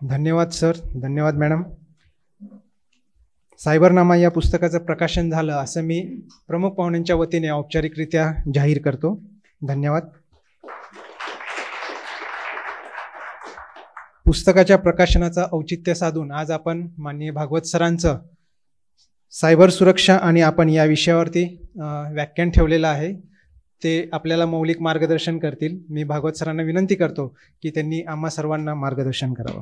धन्यवाद सर, धन्यवाद मॅडम. सायबरनामा या पुस्तकाचं प्रकाशन झालं असं मी प्रमुख पाहुण्यांच्या वतीने औपचारिकरित्या जाहीर करतो. धन्यवाद. पुस्तकाच्या प्रकाशनाचा औचित्य साधून आज आपण माननीय भागवत सरांचं सायबर सुरक्षा आणि आपण या विषयावरती व्याख्यान ठेवलेलं आहे, ते आपल्याला मौलिक मार्गदर्शन करतील. मी भागवत सरांना विनंती करतो की त्यांनी आम्हा सर्वांना मार्गदर्शन करावं.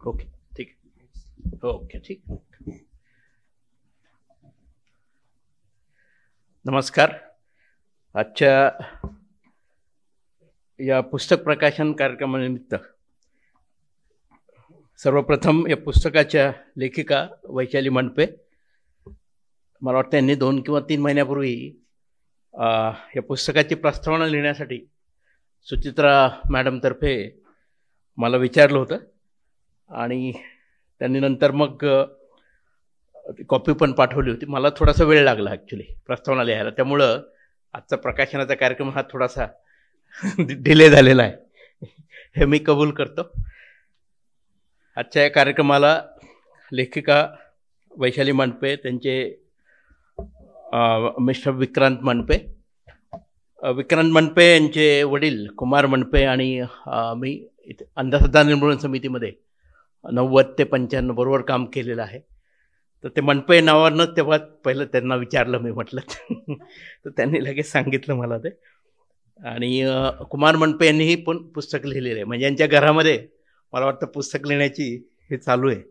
ओके, ठीक. ओके, ठीक. नमस्कार. आजच्या या पुस्तक प्रकाशन कार्यक्रमानिमित्त सर्वप्रथम या पुस्तकाच्या लेखिका वैशाली मंडपे, मला वाटतं यांनी 2 किंवा 3 महिन्यापूर्वी या पुस्तकाची प्रस्तावना लिहिण्यासाठी सुचित्रा मॅडमतर्फे मला विचारलं होतं आणि त्यांनी नंतर मग कॉपी पण पाठवली होती. मला थोडासा वेळ लागला ॲक्च्युली प्रस्तावना लिहायला, त्यामुळं आजचा प्रकाशनाचा कार्यक्रम हा थोडासा डिले झालेला आहे, हे मी कबूल करतो. आजच्या या कार्यक्रमाला लेखिका वैशाली मंडपे, त्यांचे मिस्टर विक्रांत मंडपे, विक्रांत मंडपे यांचे वडील कुमार मंडपे आणि मी इथे अंधश्रद्धा निर्मूलन समितीमध्ये 90 ते 95 बरोबर काम केलेलं आहे. तर ते मंडपे नावानं तेव्हा पहिलं त्यांना विचारलं, मी म्हटलं तर त्यांनी लगेच सांगितलं मला ते. आणि कुमार मंडपे यांनीही पण पुस्तक लिहिलेलं आहे, म्हणजे यांच्या घरामध्ये मला वाटतं पुस्तक लिहिण्याची हे चालू आहे.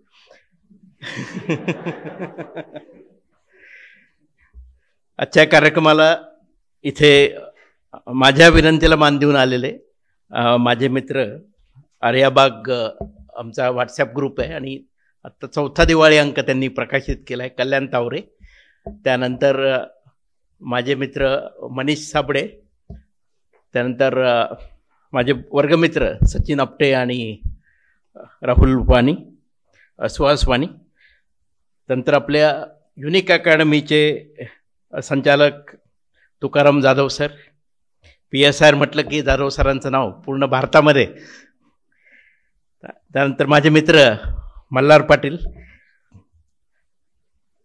आजच्या कार्यक्रमाला इथे माझ्या विनंतीला मान देऊन आलेले माझे मित्र आर्याबाग आमचा व्हॉट्सॲप ग्रुप आहे आणि आत्ता 4था दिवाळी अंक त्यांनी प्रकाशित केला आहे, कल्याण तावरे. त्यानंतर माझे मित्र मनीष साबळे, त्यानंतर माझे वर्गमित्र सचिन आपटे आणि राहुल वाणी, सुहास वाणी. नंतर आपल्या युनिक अकॅडमीचे संचालक तुकाराम जाधव सर, PSR म्हटलं की जाधव सरांचं नाव पूर्ण भारतामध्ये. त्यानंतर माझे मित्र मल्हार पाटील,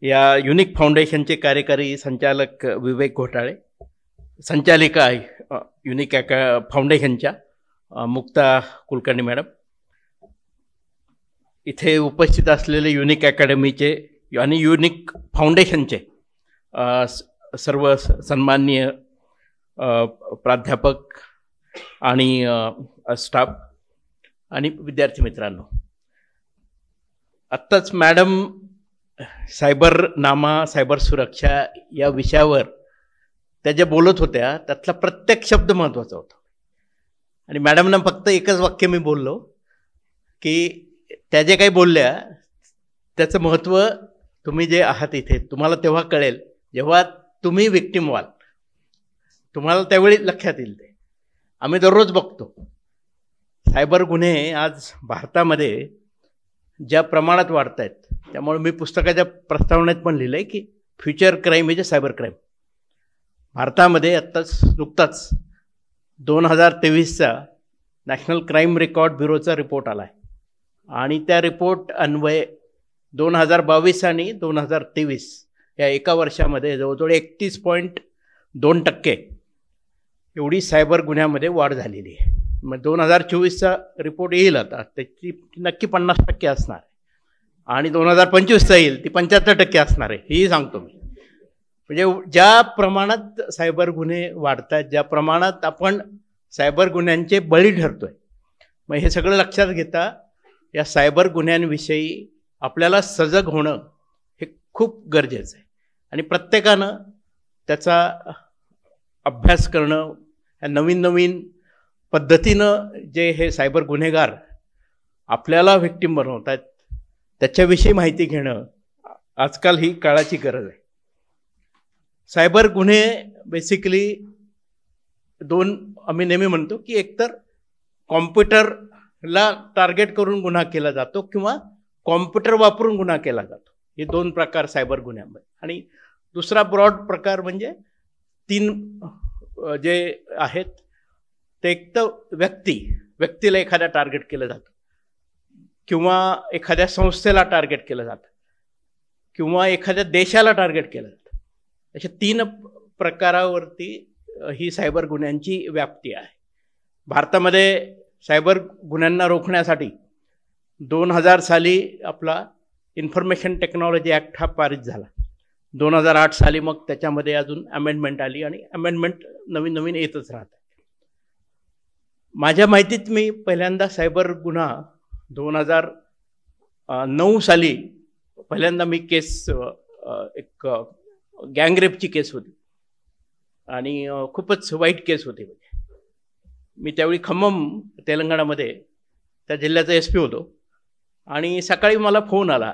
या युनिक फाउंडेशनचे कार्यकारी संचालक विवेक घोटाळे, संचालिका युनिक फाउंडेशनच्या मुक्ता कुलकर्णी मॅडम, इथे उपस्थित असलेले युनिक अकॅडमीचे आणि युनिक फाउंडेशनचे सर्व सन्माननीय प्राध्यापक आणि स्टाफ आणि विद्यार्थी मित्रांनो. आत्ताच मॅडम सायबर सुरक्षा या विषयावर त्या ज्या बोलत होत्या त्यातला प्रत्येक शब्द महत्त्वाचा होता. आणि मॅडमना फक्त एकच वाक्य मी बोललो की त्या जे काही बोलल्या त्याचं महत्त्व तुम्ही जे आहात इथे तुम्हाला तेव्हा कळेल जेव्हा तुम्ही विक्टिम व्हाल, तुम्हाला त्यावेळी लक्षात येईल. ते आम्ही दररोज बघतो सायबर गुन्हे आज भारतामध्ये ज्या प्रमाणात वाढत आहेत, त्यामुळे मी पुस्तकाच्या प्रस्तावनेत पण लिहिलं आहे की future crime is a cyber crime. भारतामध्ये नुकताच 2023चा नॅशनल क्राईम रेकॉर्ड ब्युरोचा रिपोर्ट आला आहे आणि त्या रिपोर्ट अन्वये 2022 आणि 2023 या एका वर्षामध्ये जवळजवळ 31.2% एवढी सायबर गुन्ह्यामध्ये वाढ झालेली आहे. मग 2024चा रिपोर्ट येईल आता, त्याची नक्की 50% असणार आहे आणि 2025चा येईल ती 75% असणार आहे, हेही सांगतो मी. म्हणजे ज्या प्रमाणात सायबर गुन्हे वाढतात, ज्या प्रमाणात आपण सायबर गुन्ह्यांचे बळी ठरतोय, मग हे सगळं लक्षात घेता या सायबर गुन्ह्यांविषयी आपल्याला सजग होणं हे खूप गरजेचं आहे आणि प्रत्येकानं त्याचा अभ्यास करणं, नवीन पद्धतीनं जे हे सायबर गुन्हेगार आपल्याला व्हिक्टीम बनवतात त्याच्याविषयी माहिती घेणं आजकाल ही काळाची गरज आहे. सायबर गुन्हे बेसिकली दोन आम्ही नेहमी म्हणतो की एकतर कॉम्प्युटरला टार्गेट करून गुन्हा केला जातो किंवा कॉम्प्युटर वापरून गुन्हा केला जातो. हे दोन प्रकार सायबर गुन्ह्यामध्ये. आणि दुसरा ब्रॉड प्रकार म्हणजे 3 जे आहेत ते एक तर व्यक्तीला एखाद्या टार्गेट केलं जातं किंवा एखाद्या संस्थेला टार्गेट केलं जातं किंवा एखाद्या देशाला टार्गेट केलं जातं. अशा 3 प्रकारावरती ही सायबर गुन्ह्यांची व्याप्ती आहे. भारतामध्ये सायबर गुन्ह्यांना रोखण्यासाठी 2000 साली आपला इन्फॉर्मेशन टेक्नॉलॉजी ॲक्ट हा पारित झाला. 2008 साली मग त्याच्यामध्ये अजून अमेंडमेंट आली आणि अमेंडमेंट नवीन येतच राहतात. माझ्या माहितीत मी पहिल्यांदा सायबर गुन्हा 2009 साली पहिल्यांदा मी केस एक गँगरेपची केस होती आणि खूपच वाईट केस होती. मी त्यावेळी खम्मम तेलंगणामध्ये त्या जिल्ह्याचा SP होतो आणि सकाळी मला फोन आला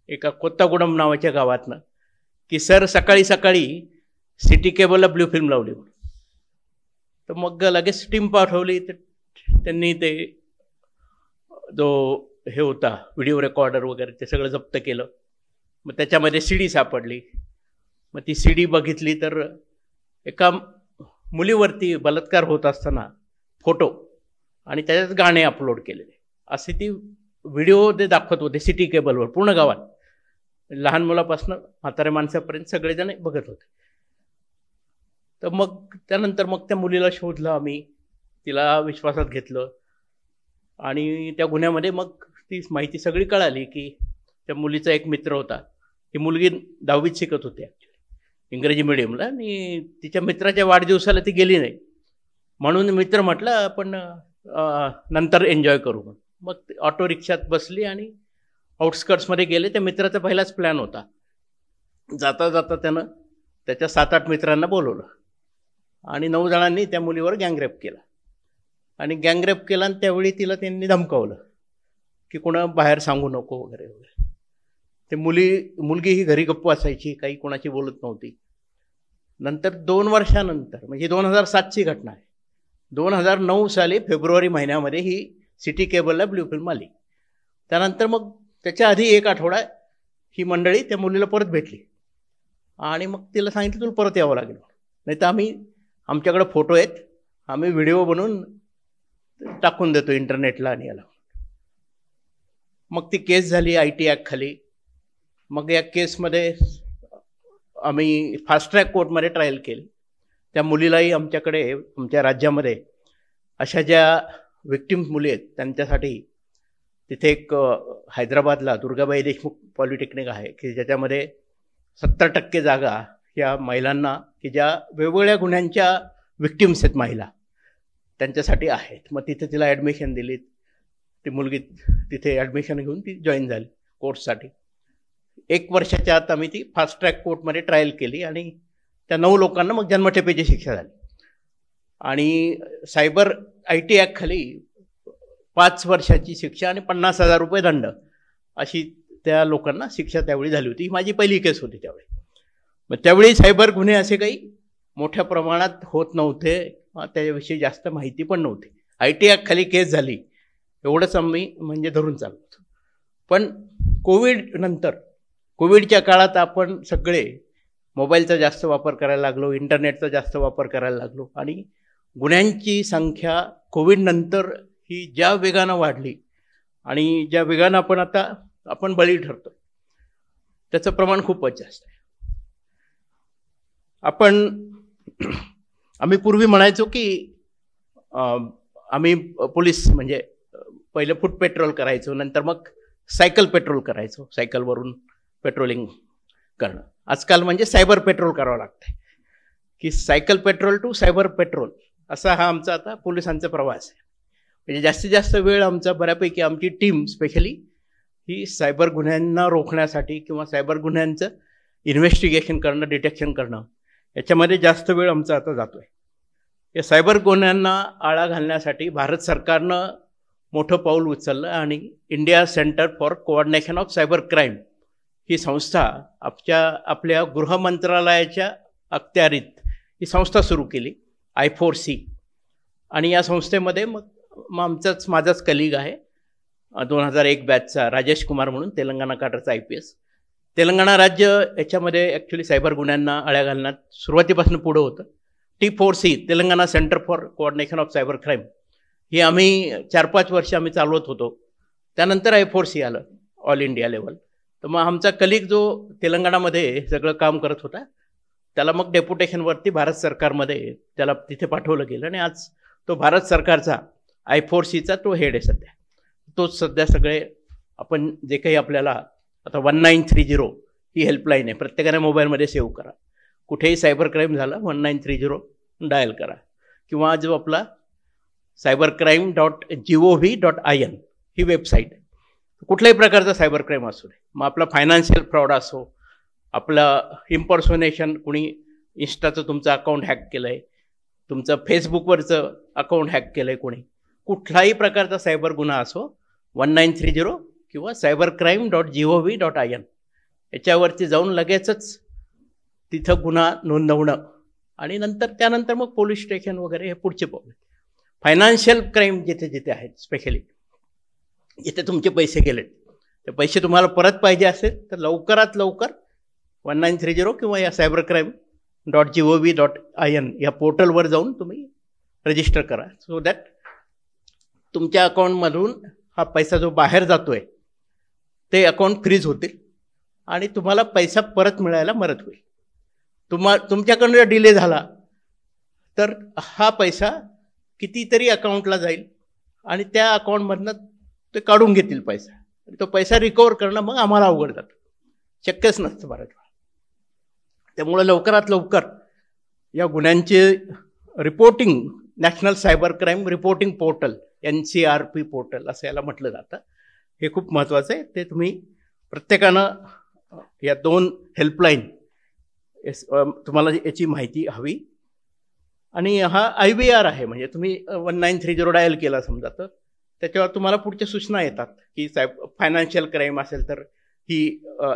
एका कोत्तागुडम नावाच्या गावातनं की सर सकाळी सिटी केबलला ब्ल्यू फिल्म लावली. तर मग लगेच टीम पाठवली. तर त्यांनी ते जो हे होता व्हिडिओ रेकॉर्डर वगैरे ते सगळं जप्त केलं. मग त्याच्यामध्ये CD सापडली. मग ती CD बघितली तर एका मुलीवरती बलात्कार होत असताना फोटो आणि त्याच्यात गाणे अपलोड केलेले असे ती व्हिडिओ ते दाखवत होते सिटी केबलवर. पूर्ण गावात लहान मुलापासून म्हाताऱ्या माणसापर्यंत सगळेजण बघत होते. तर मग त्यानंतर मग त्या मुलीला शोधलं आम्ही, तिला विश्वासात घेतलं आणि त्या गुन्ह्यामध्ये मग ती माहिती सगळी कळाली की त्या मुलीचा एक मित्र होता. ती मुलगी 10वीत शिकत होती ॲक्च्युली इंग्रजी मिडियमला आणि तिच्या मित्राच्या वाढदिवसाला ती गेली नाही म्हणून मित्र म्हटलं आपण नंतर एन्जॉय करू म्हणून. मग ऑटो रिक्षात बसली आणि आउटस्कर्ट्समध्ये गेले. त्या मित्राचा पहिलाच प्लॅन होता. जाता जाता त्यानं त्याच्या 7-8 मित्रांना बोलवलं आणि 9 जणांनी त्या मुलीवर गँगरेप केला आणि गँगरेप केला आणि त्यावेळी तिला त्यांनी धमकावलं की कोणा बाहेर सांगू नको वगैरे वगैरे. ते मुलगी ही घरी गप्प असायची, काही कोणाची बोलत नव्हती. नंतर 2 वर्षानंतर म्हणजे 2007ची घटना आहे. 2009 साली फेब्रुवारी महिन्यामध्ये ही सिटी केबलला ब्ल्यू फिल्म आली. त्यानंतर मग त्याच्या आधी 1 आठवडा ही मंडळी त्या मुलीला परत भेटली आणि मग तिला सांगितलं तुला परत यावं लागेल, नाही तर आमच्याकडे फोटो आहेत, आम्ही व्हिडिओ बनवून टाकून देतो इंटरनेटला आणि याला. मग ती केस झाली IT ॲक्ट खाली. मग या केसमध्ये आम्ही फास्ट ट्रॅक कोर्टमध्ये ट्रायल केली. त्या मुलीलाही आमच्याकडे आमच्या राज्यामध्ये अशा ज्या विक्टिम्स मुली आहेत त्यांच्यासाठी तिथे एक हैदराबादला दुर्गाबाई देशमुख पॉलिटेक्निक आहे की ज्याच्यामध्ये 70% जागा या महिलांना की ज्या वेगवेगळ्या गुन्ह्यांच्या विक्टिम्स आहेत महिला त्यांच्यासाठी आहेत. मग तिथे तिला ॲडमिशन दिली. ती मुलगी तिथे ॲडमिशन घेऊन ती जॉईन झाली कोर्ससाठी. 1 वर्षाच्या आत आम्ही ती फास्ट ट्रॅक कोर्टमध्ये ट्रायल केली आणि त्या 9 लोकांना मग जन्मठेपेची शिक्षा झाली. आणि सायबर IT ॲक्ट खाली 5 वर्षाची शिक्षा आणि 50,000 रुपये दंड अशी त्या लोकांना शिक्षा त्यावेळी झाली होती. ही माझी पहिली केस होती त्यावेळी. मग त्यावेळी सायबर गुन्हे असे काही मोठ्या प्रमाणात होत नव्हते, त्याच्याविषयी जास्त माहिती पण नव्हती. IT ॲक्ट खाली केस झाली एवढंच आम्ही म्हणजे धरून चालतो. पण कोविडच्या काळात आपण सगळे मोबाईलचा जास्त वापर करायला लागलो, इंटरनेटचा जास्त वापर करायला लागलो आणि गुन्ह्यांची संख्या कोविडनंतर ही ज्या वेगानं वाढली आणि ज्या वेगानं आपण बळी ठरतो त्याचं प्रमाण खूपच जास्त आहे. आम्ही पूर्वी म्हणायचो की आम्ही पोलीस म्हणजे पहिलं फूट पेट्रोल करायचो, नंतर मग सायकल पेट्रोल करायचो, सायकलवरून पेट्रोलिंग करणं. आजकाल म्हणजे सायबर पेट्रोल करावं लागतंय की cycle patrol to cyber patrol असा हा आमचा आता पोलिसांचा प्रवास आहे. म्हणजे जास्तीत जास्त वेळ आमचा बऱ्यापैकी आमची टीम स्पेशली ही सायबर गुन्ह्यांना रोखण्यासाठी किंवा सायबर गुन्ह्यांचं इन्व्हेस्टिगेशन करणं, डिटेक्शन करणं याच्यामध्ये जास्त वेळ आमचा आता जातो आहे. या सायबर गुन्ह्यांना आळा घालण्यासाठी भारत सरकारनं मोठं पाऊल उचललं आणि India centre for coordination of cyber crime ही संस्था आपल्या गृह मंत्रालयाच्या अखत्यारीत ही संस्था सुरू केली I4C. आणि या संस्थेमध्ये मग माझाच कलिग आहे 2001 बॅचचा राजेश कुमार म्हणून, तेलंगणा काडरचा IPS. तेलंगणा राज्य याच्यामध्ये ॲक्च्युली सायबर गुन्ह्यांना आळ्या घालण्यात सुरुवातीपासून पुढं होतं. T4C Telangana centre for coordination of cyber crime ही आम्ही 4-5 वर्ष आम्ही चालवत होतो. त्यानंतर I4C आलं ऑल इंडिया लेवल. तर मग आमचा कलिग जो तेलंगणामध्ये सगळं काम करत होता त्याला मग डेप्युटेशनवरती भारत सरकारमध्ये त्याला तिथे पाठवलं गेलं आणि आज तो भारत सरकारचा I4Cचा तो हेड आहे सध्या. तोच सध्या सगळे आपण जे काही आपल्याला आता 1930 ही हेल्पलाईन आहे, प्रत्येकाने मोबाईलमध्ये सेव्ह करा. कुठेही सायबर क्राईम झाला 1930 डायल करा, किंवा जो आपला cybercrime.gov.in ही वेबसाईट आहे. कुठल्याही प्रकारचा सायबर क्राईम असू दे, मग आपला फायनान्शियल फ्रॉड असो, आपलं इम्पर्सोनेशन, कुणी इन्स्टाचं तुमचं अकाउंट हॅक केलं आहे, तुमचं फेसबुकवरचं अकाउंट हॅक केलं आहे कोणी, कुठलाही प्रकारचा सायबर गुन्हा असो 1930 किंवा cybercrime.gov.in याच्यावरती जाऊन लगेचच तिथं गुन्हा नोंदवणं आणि त्यानंतर मग पोलीस स्टेशन वगैरे हे पुढचे पावले. फायनान्शियल क्राईम जिथे जिथे आहेत, स्पेशली जिथे तुमचे पैसे गेलेत, ते पैसे तुम्हाला परत पाहिजे असेल तर लवकरात लवकर 1930 किंवा या cybercrime.gov.in या पोर्टलवर जाऊन तुम्ही रजिस्टर करा, सो दॅट तुमच्या अकाउंटमधून हा पैसा जो बाहेर जातोय ते अकाउंट फ्रीज होतील आणि तुम्हाला पैसा परत मिळायला मदत होईल. तुमच्याकडनं डिले झाला तर हा पैसा कितीतरी अकाउंटला जाईल आणि त्या अकाउंटमधनं ते काढून घेतील पैसा. तो पैसा रिकवर करणं मग आम्हाला अवघड जातं, शक्यच नसतं बऱ्याच वेळा. त्यामुळे लवकरात लवकर या गुन्ह्यांचे reporting, national cyber crime reporting portal, NCRP portal असं याला म्हटलं जातं, हे खूप महत्त्वाचं आहे. ते तुम्ही प्रत्येकानं या 2 हेल्पलाईन तुम्हाला याची माहिती हवी. आणि हा IVR आहे, म्हणजे तुम्ही 1930 डायल केला समजा तर त्याच्यावर तुम्हाला पुढच्या सूचना येतात की फायनान्शियल क्राईम असेल तर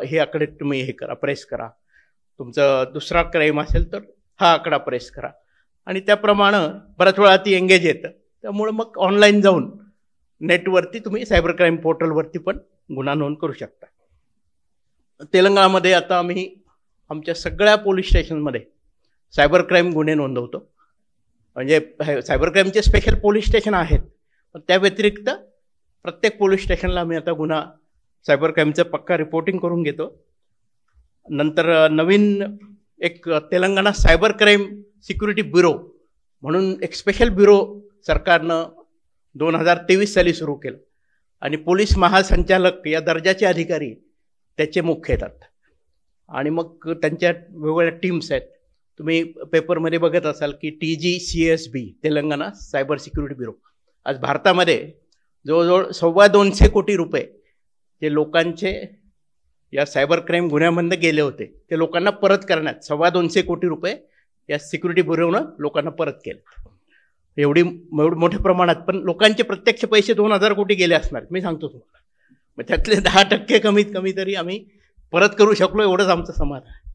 हे आकडे तुम्ही हे करा, प्रेस करा. तुमचं दुसरा क्राईम असेल तर हा आकडा प्रेस करा. आणि त्याप्रमाणे बऱ्याच वेळा ती एंगेज येतं. त्यामुळं मग ऑनलाईन जाऊन नेटवरती तुम्ही सायबर क्राईम पोर्टलवरती पण गुन्हा नोंद करू शकता. तेलंगणामध्ये आता आम्ही आमच्या सगळ्या पोलीस स्टेशनमध्ये सायबर क्राईम गुन्हे नोंदवतो. म्हणजे सायबर क्राईमचे स्पेशल पोलीस स्टेशन आहेत, पण त्या व्यतिरिक्त प्रत्येक पोलीस स्टेशनला आम्ही आता गुन्हा सायबर क्राईमचं पक्का रिपोर्टिंग करून घेतो. नंतर नवीन एक Telangana cyber crime security bureau म्हणून एक स्पेशल ब्युरो सरकारनं 2023 साली सुरू केलं आणि पोलीस महासंचालक या दर्जाचे अधिकारी त्याचे मुख्य येतात. आणि मग त्यांच्या वेगवेगळ्या टीम्स आहेत. तुम्ही पेपरमध्ये बघत असाल की TGCSB Telangana cyber security bureau आज भारतामध्ये जवळजवळ 225 कोटी रुपये जे लोकांचे या सायबर क्राईम गुन्ह्यामधनं गेले होते ते लोकांना परत करण्यात 225 कोटी रुपये या सिक्युरिटी ब्युरोनं लोकांना परत केले. एवढी मोठ्या प्रमाणात, पण लोकांचे प्रत्यक्ष पैसे 2000 कोटी गेले असणार मी सांगतो तुम्हाला. मग त्यातले 10% कमीत कमी तरी आम्ही परत करू शकलो, एवढंच आमचं समाधान आहे.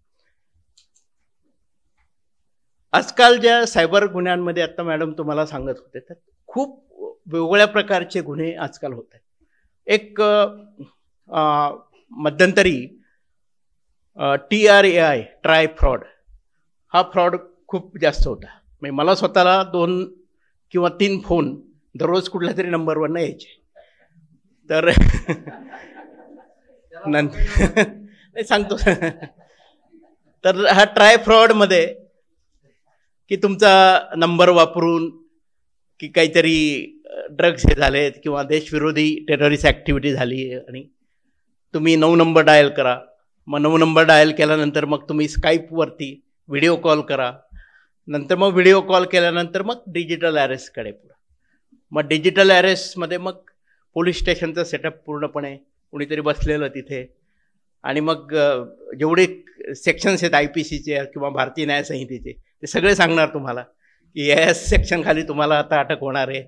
आजकाल ज्या सायबर गुन्ह्यांमध्ये आता मॅडम तुम्हाला सांगत होते त्यात खूप वेगवेगळ्या प्रकारचे गुन्हे आजकाल होत आहेत. एक मध्यंतरी TRAI ट्राय फ्रॉड हा फ्रॉड खूप जास्त होता. म्हणजे मला स्वतःला 2 किंवा 3 फोन दररोज कुठल्या तरी नंबरवर यायचे. तर नंतर सांगतो तर हा ट्राय फ्रॉडमध्ये की तुमचा नंबर वापरून की काहीतरी ड्रग्स हे झालेत किंवा देशविरोधी टेररिस्ट ॲक्टिव्हिटी झाली आणि तुम्ही 9 नंबर डायल करा. मग 9 नंबर डायल केल्यानंतर मग तुम्ही स्काईपवरती व्हिडिओ कॉल करा. नंतर मग व्हिडिओ कॉल केल्यानंतर मग डिजिटल अरेस्टकडे पुढं. मग डिजिटल अरेस्टमध्ये मग पोलीस स्टेशनचं सेटअप पूर्णपणे कुणीतरी बसलेलं तिथे आणि मग जेवढे सेक्शन्स आहेत IPCचे किंवा भारतीय न्याय संहितेचे ते सगळे सांगणार तुम्हाला की या सेक्शनखाली तुम्हाला आता अटक होणार आहे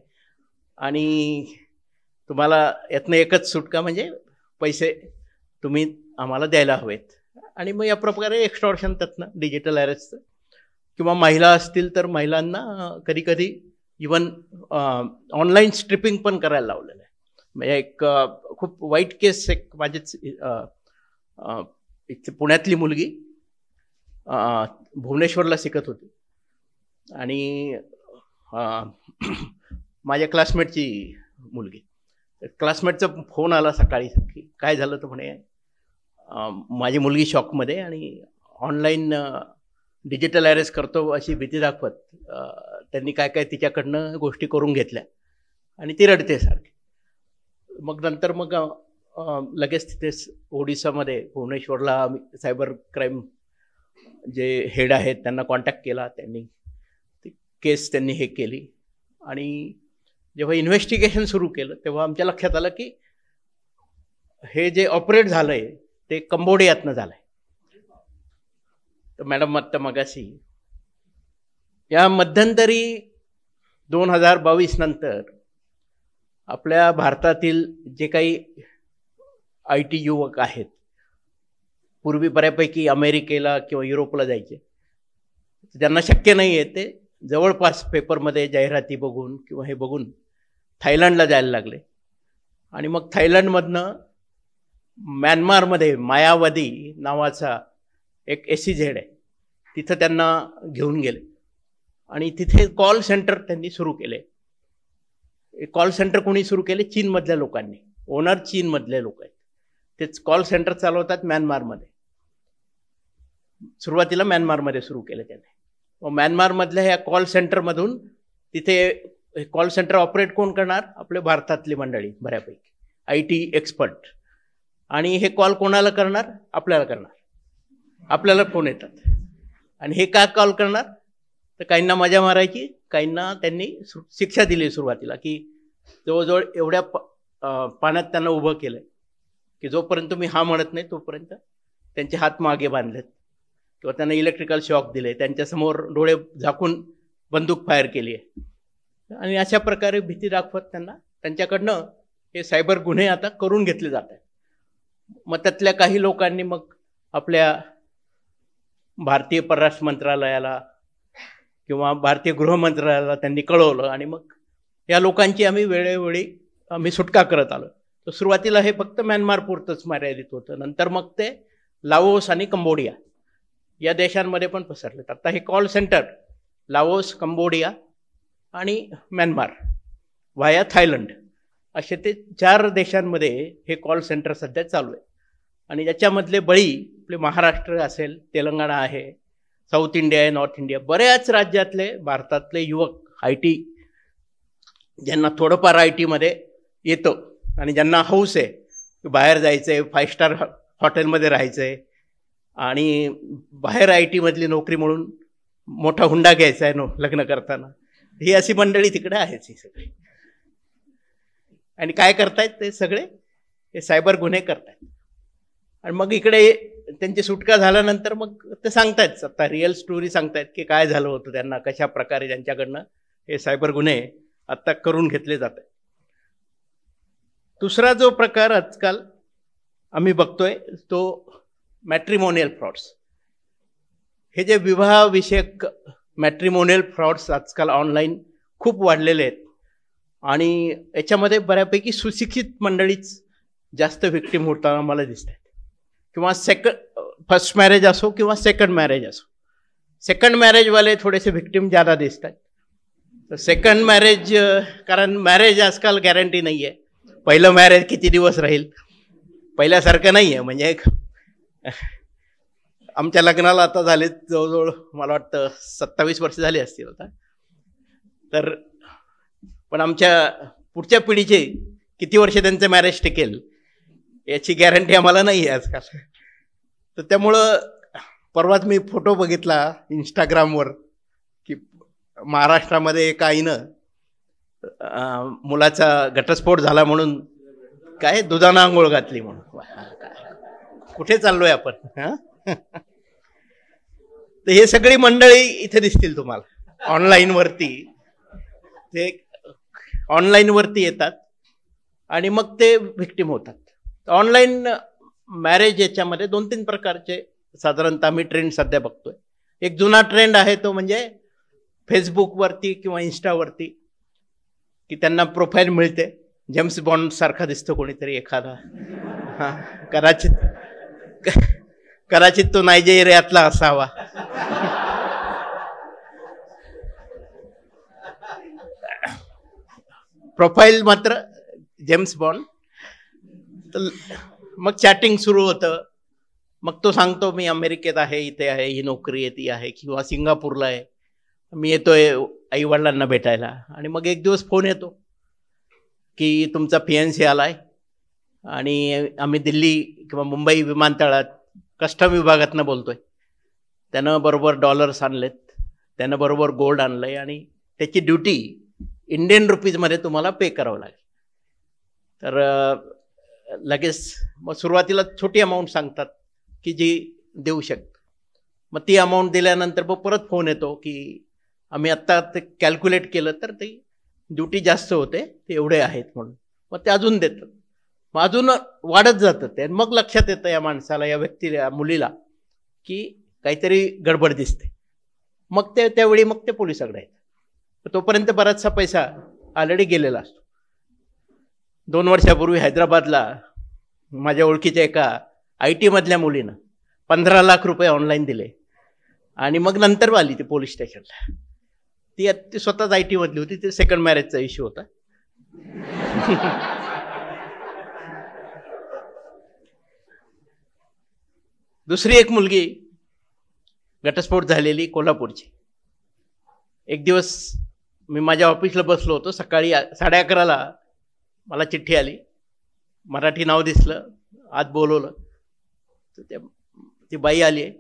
आणि तुम्हाला यातनं एकच सुटका म्हणजे पैसे तुम्ही आम्हाला द्यायला हवेत. आणि मग या प्रकारे एक्स्टॉर्शन त्यातनं डिजिटल अरेस्टचं किंवा महिला असतील तर महिलांना कधी कधी इवन ऑनलाईन स्ट्रिपिंग पण करायला लावलेलं आहे. म्हणजे एक खूप वाईट केस, एक माझीच पुण्यातली मुलगी भुवनेश्वरला शिकत होती आणि माझ्या क्लासमेटची मुलगी, क्लासमेटचा फोन आला सकाळी की काय झालं तर म्हणे माझी मुलगी शॉकमध्ये आणि ऑनलाईन डिजिटल अरेस्ट करतो अशी भीती दाखवत त्यांनी काय काय तिच्याकडनं गोष्टी करून घेतल्या आणि ती रडते सारखी. मग नंतर मग लगेच तिथेच ओडिसामध्ये भुवनेश्वरला सायबर क्राईम जे हेड आहेत त्यांना कॉन्टॅक्ट केला. त्यांनी ती केस त्यांनी हे केली आणि जेव्हा इन्व्हेस्टिगेशन सुरू केलं तेव्हा आमच्या लक्षात आलं की हे जे ऑपरेट झालं आहे ते कंबोडियातनं झालं आहे. तर मॅडम आत्ता मगाशी या मध्यंतरी 2022 नंतर आपल्या भारतातील जे काही IT युवक आहेत, पूर्वी बऱ्यापैकी अमेरिकेला किंवा युरोपला जायचे, ज्यांना शक्य नाही आहे ते जवळपास पेपरमध्ये जाहिराती बघून किंवा हे बघून थायलंडला जायला लागले. आणि मग थायलंडमधनं म्यानमारमध्ये मायावती नावाचा एक SEZ आहे, तिथं त्यांना घेऊन गेले आणि तिथे कॉल सेंटर त्यांनी सुरू केले. कॉल सेंटर कोणी सुरू केले? चीनमधल्या लोकांनी. ओनर चीनमधले लोक आहेत, तेच कॉल सेंटर चालवतात म्यानमारमध्ये. सुरुवातीला म्यानमारमध्ये सुरू केलं त्याने. मग म्यानमारमधल्या ह्या कॉल सेंटरमधून तिथे कॉल सेंटर ऑपरेट कोण करणार? आपले भारतातली मंडळी बऱ्यापैकी IT एक्सपर्ट. आणि हे कॉल कोणाला करणार? आपल्याला करणार. आपल्याला फोन येतात आणि हे का कॉल करणार? तर काहींना मजा मारायची, काहींना त्यांनी शिक्षा दिली सुरुवातीला की जवळजवळ एवढ्या पाण्यात त्यांना उभं केलं की जोपर्यंत मी हा म्हणत नाही तोपर्यंत त्यांचे हात मागे बांधलेत किंवा त्यांना इलेक्ट्रिकल शॉक दिले, त्यांच्यासमोर डोळे झाकून बंदूक फायर केली आहे आणि अशा प्रकारे भीती दाखवत त्यांना त्यांच्याकडनं हे सायबर गुन्हे आता करून घेतले जात आहेत. मग त्यातल्या काही लोकांनी मग आपल्या भारतीय परराष्ट्र मंत्रालयाला किंवा भारतीय गृह मंत्रालयाला त्यांनी कळवलं आणि मग या लोकांची आम्ही वेळोवेळी सुटका करत आलो. तर सुरुवातीला हे फक्त म्यानमारपुरतंच मर्यादित होतं, नंतर मग ते लाओस आणि कंबोडिया या देशांमध्ये पण पसरलेत. आता हे कॉल सेंटर लाओस, कंबोडिया आणि म्यानमार व्हाया थायलंड असे ते 4 देशांमध्ये हे कॉल सेंटर सध्या चालू आहे. आणि याच्यामधले बळी आपले महाराष्ट्र असेल, तेलंगणा आहे, साऊथ इंडिया आहे, नॉर्थ इंडिया, बऱ्याच राज्यातले भारतातले युवक IT ज्यांना थोडंफार ITमध्ये येतं आणि ज्यांना हौस आहे बाहेर जायचं आहे, 5 स्टार हॉटेलमध्ये राहायचं आहे आणि बाहेर ITमधली नोकरी म्हणून मोठा हुंडा घ्यायचा आहे लग्न करताना, ही अशी मंडळी तिकडे आहेच ही सगळी. आणि काय करतायत ते सगळे? हे सायबर गुन्हे करतायत. आणि मग इकडे त्यांची सुटका झाल्यानंतर मग ते सांगतायत, आता रिअल स्टोरी सांगतायत की काय झालं होतं त्यांना, कशा प्रकारे त्यांच्याकडनं हे सायबर गुन्हे आत्ता करून घेतले जात आहेत. दुसरा जो प्रकार आजकाल आम्ही बघतोय तो मॅट्रिमोनियल फ्रॉड्स. हे जे विवाहविषयक मॅट्रिमोनियल फ्रॉड्स आजकाल ऑनलाईन खूप वाढलेले आहेत आणि याच्यामध्ये बऱ्यापैकी सुशिक्षित मंडळीच जास्त व्हिक्टीम होताना मला दिसत आहेत. किंवा फर्स्ट मॅरेज असो किंवा सेकंड मॅरेज असो, सेकंड मॅरेजवाले थोडेसे व्हिक्टीम ज्यादा दिसत आहेत. तर सेकंड मॅरेज, कारण मॅरेज आजकाल गॅरंटी नाही आहे. पहिलं मॅरेज किती दिवस राहील पहिल्यासारखं नाही आहे. म्हणजे आमच्या लग्नाला आता झाले जवळजवळ मला वाटतं 27 वर्ष झाली असतील आता. तर पण आमच्या पुढच्या पिढीचे किती वर्ष त्यांचं मॅरेज टिकेल याची गॅरंटी आम्हाला नाही आहे आजकाल. तर त्यामुळं परवाच मी फोटो बघितला इंस्टाग्रामवर की महाराष्ट्रामध्ये एका आईनं मुलाचा घटस्फोट झाला म्हणून काय दुधानं आंघोळ घातली म्हणून. कुठे चाललोय आपण? तर हे सगळी मंडळी इथे दिसतील तुम्हाला ऑनलाईनवरती. ते ऑनलाईनवरती येतात आणि मग ते व्हिक्टीम होतात. ऑनलाईन मॅरेज याच्यामध्ये 2-3 प्रकारचे साधारणतः आम्ही ट्रेंड सध्या बघतोय. एक जुना ट्रेंड आहे तो म्हणजे फेसबुकवरती किंवा इंस्टावरती की त्यांना प्रोफाईल मिळते, जेम्स बॉन्ड सारखा दिसतो कोणीतरी एखादा, हां कदाचित तो नायजेरियातला असावा. प्रोफाईल मात्र जेम्स बॉन्ड. तर मग चॅटिंग सुरू होतं. मग तो सांगतो मी अमेरिकेत आहे, इथे आहे, ही नोकरी आहे, ती आहे, किंवा सिंगापूरला आहे, मी येतोय आईवडिलांना भेटायला. आणि मग एक दिवस फोन येतो की तुमचा फियन्सी आलाय आणि आम्ही दिल्ली किंवा मुंबई विमानतळात कस्टम विभागातनं बोलतोय. त्यानं बरोबर डॉलर्स आणलेत, त्यानं बरोबर गोल्ड आणलंय आणि त्याची ड्युटी इंडियन रुपीजमध्ये तुम्हाला पे करावं लागेल. तर लगेच मग सुरुवातीला छोटी अमाऊंट सांगतात की जी देऊ शकतो. मग ती अमाऊंट दिल्यानंतर मग परत फोन येतो की आम्ही आत्ता ते कॅल्क्युलेट केलं तर ती ड्युटी जास्त होते, ते एवढे आहेत म्हणून. मग ते अजून देतात, मग अजून वाढत जातं ते. मग लक्षात येतं या माणसाला, या व्यक्तीला, या मुलीला की काहीतरी गडबड दिसते. मग ते त्यावेळी मग ते पोलिसाकडे येतात. तोपर्यंत बराचसा पैसा ऑलरेडी गेलेला असतो. 2 वर्षापूर्वी हैदराबादला माझ्या ओळखीच्या एका IT मधल्या मुलीनं 15 लाख रुपये ऑनलाईन दिले आणि मग नंतर आली ती पोलीस स्टेशनला. ती स्वतःच IT मधली होती. ती सेकंड मॅरेजचा इश्यू होता. दुसरी एक मुलगी घटस्फोट झालेली कोल्हापूरची. एक दिवस मी माझ्या ऑफिसला बसलो होतो, सकाळी 11:30ला मला चिठ्ठी आली, मराठी नाव दिसलं, आत बोलवलं. तर ती बाई आली आहे,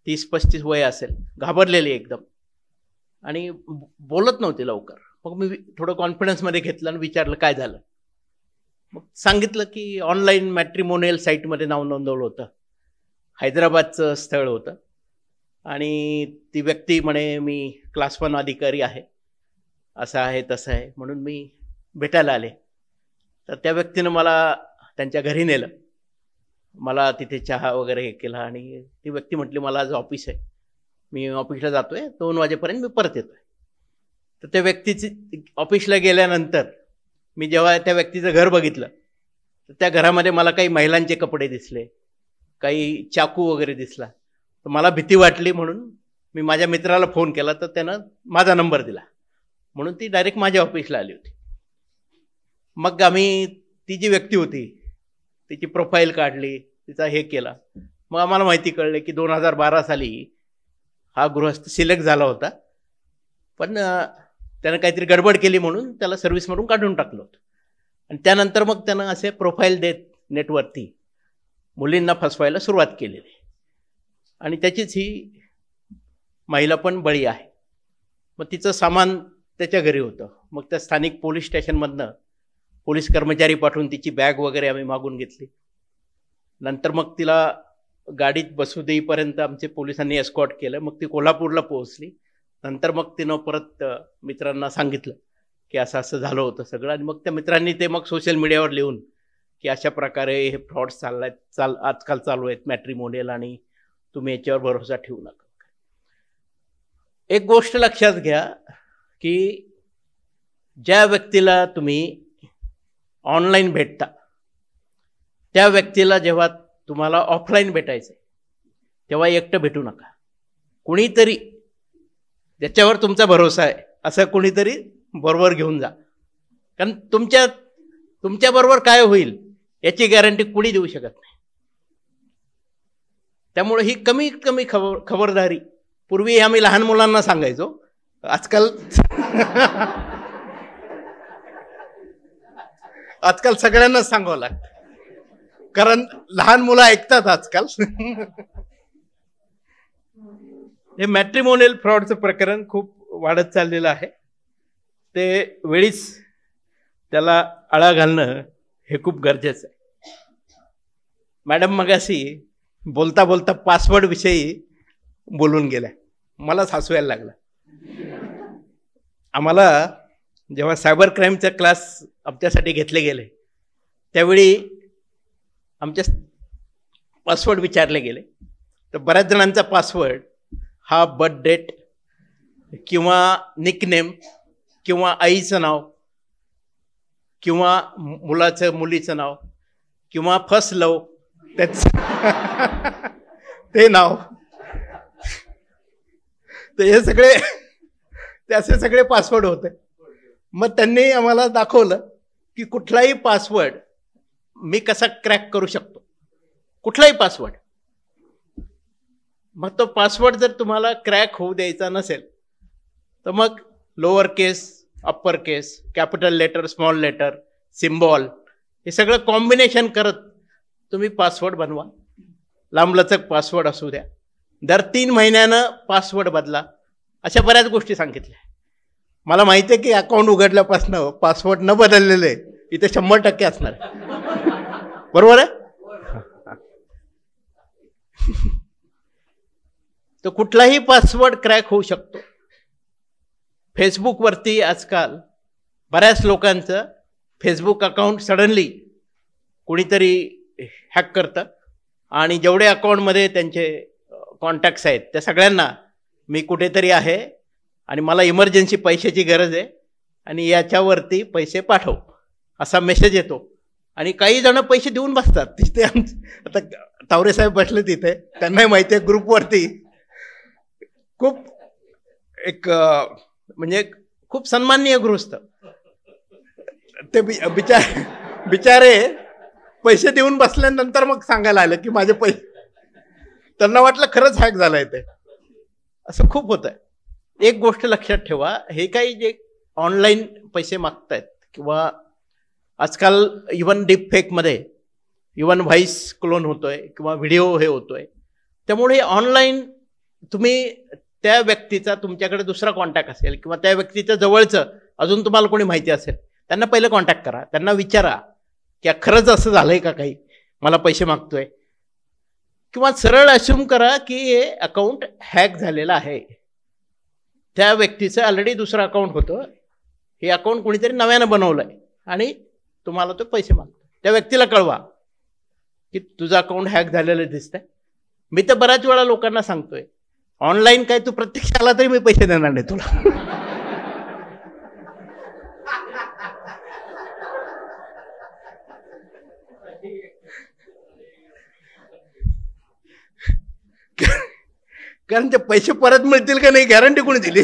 30-35 वय असेल, घाबरलेली एकदम आणि बोलत नव्हती लवकर. मग मी थोडं कॉन्फिडन्समध्ये घेतलं आणि विचारलं काय झालं. मग सांगितलं की ऑनलाईन मॅट्रिमोनियल साईटमध्ये नाव नोंदवलं होतं, हैदराबादचं स्थळ होतं आणि ती व्यक्ती म्हणे मी क्लास 1 अधिकारी आहे, असं आहे तसं आहे, म्हणून मी भेटायला आले. तर त्या व्यक्तीनं मला त्यांच्या घरी नेलं, मला तिथे चहा वगैरे हे केला आणि ती व्यक्ती म्हटली मला आज ऑफिस आहे, मी ऑफिसला जातोय, 2 वाजेपर्यंत मी परत येतोय. तर त्या व्यक्तीची ऑफिसला गेल्यानंतर मी जेव्हा त्या व्यक्तीचं घर बघितलं तर त्या घरामध्ये मला काही महिलांचे कपडे दिसले, काही चाकू वगैरे दिसला. तर मला भीती वाटली म्हणून मी माझ्या मित्राला फोन केला, तर त्यानं माझा नंबर दिला, म्हणून ती डायरेक्ट माझ्या ऑफिसला आली होती. मग आम्ही ती जी व्यक्ती होती तिची प्रोफाईल काढली, तिचा हे केला. मग आम्हाला माहिती कळलं की 2012 साली हा गृहस्थ सिलेक्ट झाला होता, पण त्यानं काहीतरी गडबड केली म्हणून त्याला सर्व्हिसमधून काढून टाकलं होतं. आणि त्यानंतर मग त्यानं असे प्रोफाईल देत नेटवरती मुलींना फसवायला सुरुवात केलेली आणि त्याचीच ही महिला पण बळी आहे. मग तिचं सामान त्याच्या घरी होतं. मग त्या स्थानिक पोलीस स्टेशनमधनं पोलीस कर्मचारी पाठवून तिची बॅग वगैरे आम्ही मागून घेतली. नंतर मग तिला गाडीत बसू देईपर्यंत आमचे पोलिसांनी एस्कॉर्ट केलं. मग ती कोल्हापूरला पोहोचली. नंतर मग तिनं परत मित्रांना सांगितलं की असं असं झालं होतं सगळं. आणि मग त्या मित्रांनी ते मग सोशल मीडियावर लिहून की अशा प्रकारे हे फ्रॉड्स आजकाल चालू आहेत मॅट्रिमोनियल आणि तुम्ही याच्यावर भरोसा ठेवू नका. एक गोष्ट लक्षात घ्या की ज्या व्यक्तीला तुम्ही ऑनलाईन भेटता त्या व्यक्तीला जेव्हा तुम्हाला ऑफलाईन भेटायचं तेव्हा एकटं भेटू नका. कुणीतरी ज्याच्यावर तुमचा भरोसा आहे असं कुणीतरी बरोबर घेऊन जा. कारण तुमच्याबरोबर काय होईल याची गॅरंटी कुणी देऊ शकत नाही. त्यामुळे ही कमीत कमी खबरदारी पूर्वी आम्ही लहान मुलांना सांगायचो, आजकाल सगळ्यांनाच सांगावं लागतं, कारण लहान मुलं ऐकतात आजकाल. हे मॅट्रिमोनियल फ्रॉडचं प्रकरण खूप वाढत चाललेलं आहे. ते वेळीच त्याला आळा घालणं हे खूप गरजेचं आहे. मॅडम मगाशी बोलता बोलता पासवर्ड विषयी बोलून गेल्या, मलाच हसू यायला लागलं. आम्हाला जेव्हा सायबर क्राईमचा क्लास आमच्यासाठी घेतले गेले त्यावेळी आमच्या पासवर्ड विचारले गेले. तर बऱ्याच जणांचा पासवर्ड हा बर्थ डेट किंवा निकनेम किंवा आईचं नाव किंवा मुलाचं मुलीचं नाव किंवा फर्स्ट लव ते नाव, तर हे सगळे त्याचे सगळे पासवर्ड होते. मग त्यांनी आम्हाला दाखवलं की कुठलाही पासवर्ड मी कसा क्रॅक करू शकतो, कुठलाही पासवर्ड. मग तो पासवर्ड जर तुम्हाला क्रॅक होऊ द्यायचा नसेल तर मग lower case, upper case, capital letter, small letter, symbol हे सगळं कॉम्बिनेशन करत तुम्ही पासवर्ड बनवा. लांबलचक पासवर्ड असू द्या, दर 3 महिन्यानं पासवर्ड बदला, अशा बऱ्याच गोष्टी सांगितल्या. मला माहिती आहे की अकाउंट उघडल्यापासून पासवर्ड न बदललेले इथे 100% असणार, बरोबर आहे. तर कुठलाही पासवर्ड क्रॅक होऊ शकतो. फेसबुकवरती आजकाल बऱ्याच लोकांचं फेसबुक अकाउंट सडनली कोणीतरी हॅक करतं आणि जेवढे अकाउंटमध्ये त्यांचे कॉन्टॅक्ट्स आहेत त्या सगळ्यांना मी कुठेतरी आहे आणि मला इमर्जन्सी पैशाची गरज आहे आणि याच्यावरती पैसे पाठव असा मेसेज येतो. आणि काही जण पैसे देऊन बसतात तिथे. आता तावरे साहेब बसले तिथे, त्यांनाही माहिती आहे ग्रुपवरती खूप एक म्हणजे खूप सन्माननीय गृहस्थ ते बिचारे पैसे देऊन बसल्यानंतर मग सांगायला आलं की माझे पैसे, त्यांना वाटलं खरंच हॅक झालंय ते. असं खूप होत आहे. एक गोष्ट लक्षात ठेवा, हे काही जे ऑनलाईन पैसे मागतायत किंवा आजकाल इवन डीप फेकमध्ये इवन व्हॉइस क्लोन होतोय किंवा व्हिडिओ हे होतोय, त्यामुळे ऑनलाईन तुम्ही त्या व्यक्तीचा तुमच्याकडे दुसरा कॉन्टॅक्ट असेल किंवा त्या व्यक्तीच्या जवळचं अजून तुम्हाला कोणी माहिती असेल, त्यांना पहिलं कॉन्टॅक्ट करा, त्यांना विचारा की खरंच असं झालंय का, काही मला पैसे मागतोय, किंवा सरळ अश्यूम करा की हे अकाउंट हॅक झालेलं आहे. त्या व्यक्तीचं ऑलरेडी दुसरं अकाउंट होतं, हे अकाउंट कोणीतरी नव्यानं बनवलंय आणि तुम्हाला तो पैसे मागतो. त्या व्यक्तीला कळवा की तुझं अकाउंट हॅक झालेलं दिसतंय. मी तर बऱ्याच वेळा लोकांना सांगतोय, ऑनलाईन काय तू प्रत्यक्ष आला तरी मी पैसे देणार नाही तुला. कारण ते पैसे परत मिळतील का नाही गॅरंटी कोणी दिली.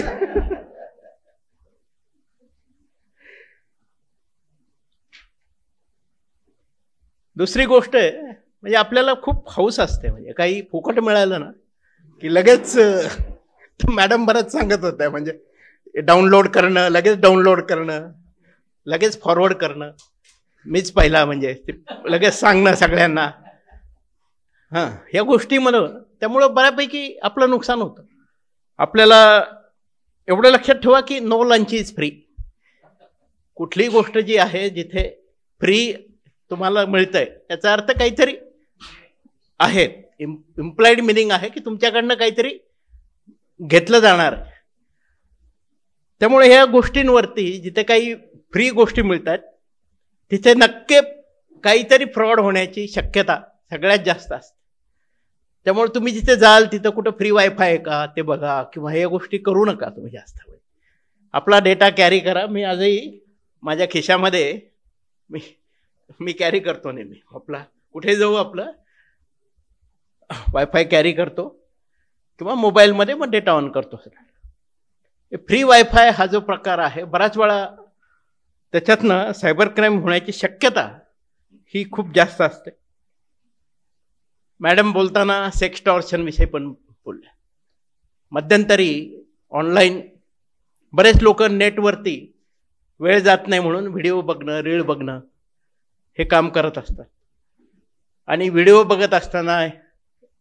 दुसरी गोष्ट आहे, म्हणजे आपल्याला खूप हौस असते, म्हणजे काही फुकट मिळालं ना की लगेच मॅडम बरंच सांगत होत्या, म्हणजे डाउनलोड करणं, लगेच डाउनलोड करणं, लगेच फॉरवर्ड करणं. मीच पहिला म्हणजे लगेच सांगणं सगळ्यांना. हां, ह्या गोष्टी मला, त्यामुळं बऱ्यापैकी आपलं नुकसान होतं. आपल्याला एवढं लक्षात ठेवा की नो लंच इज फ्री. कुठलीही गोष्ट जी आहे जिथे फ्री तुम्हाला मिळतंय याचा अर्थ काहीतरी आहे, इम्प्लाइड मिनिंग आहे की तुमच्याकडनं काहीतरी घेतलं जाणार. त्यामुळे ह्या गोष्टींवरती जिथे काही फ्री गोष्टी मिळतात तिथे नक्की काहीतरी फ्रॉड होण्याची शक्यता सगळ्यात जास्त असते. त्यामुळे तुम्ही जिथे जाल तिथं कुठं फ्री वायफाय आहे का ते बघा, किंवा ह्या गोष्टी करू नका तुम्ही जास्त वेळ. आपला डेटा कॅरी करा. मी आजही माझ्या खिशामध्ये मी कॅरी करतो नेहमी. आपला कुठे जाऊ आपलं वायफाय कॅरी करतो किंवा मोबाईलमध्ये मग डेटा ऑन करतो. फ्री वायफाय हा जो प्रकार आहे बराच वेळा त्याच्यातनं सायबर क्राईम होण्याची शक्यता ही खूप जास्त असते. मॅडम बोलताना सेक्स टॉर्शन विषयी पण बोलल्या. मध्यंतरी ऑनलाईन बरेच लोक नेटवरती वेळ जात नाही म्हणून व्हिडिओ बघणं, रील बघणं हे काम करत असतात. आणि व्हिडिओ बघत असताना,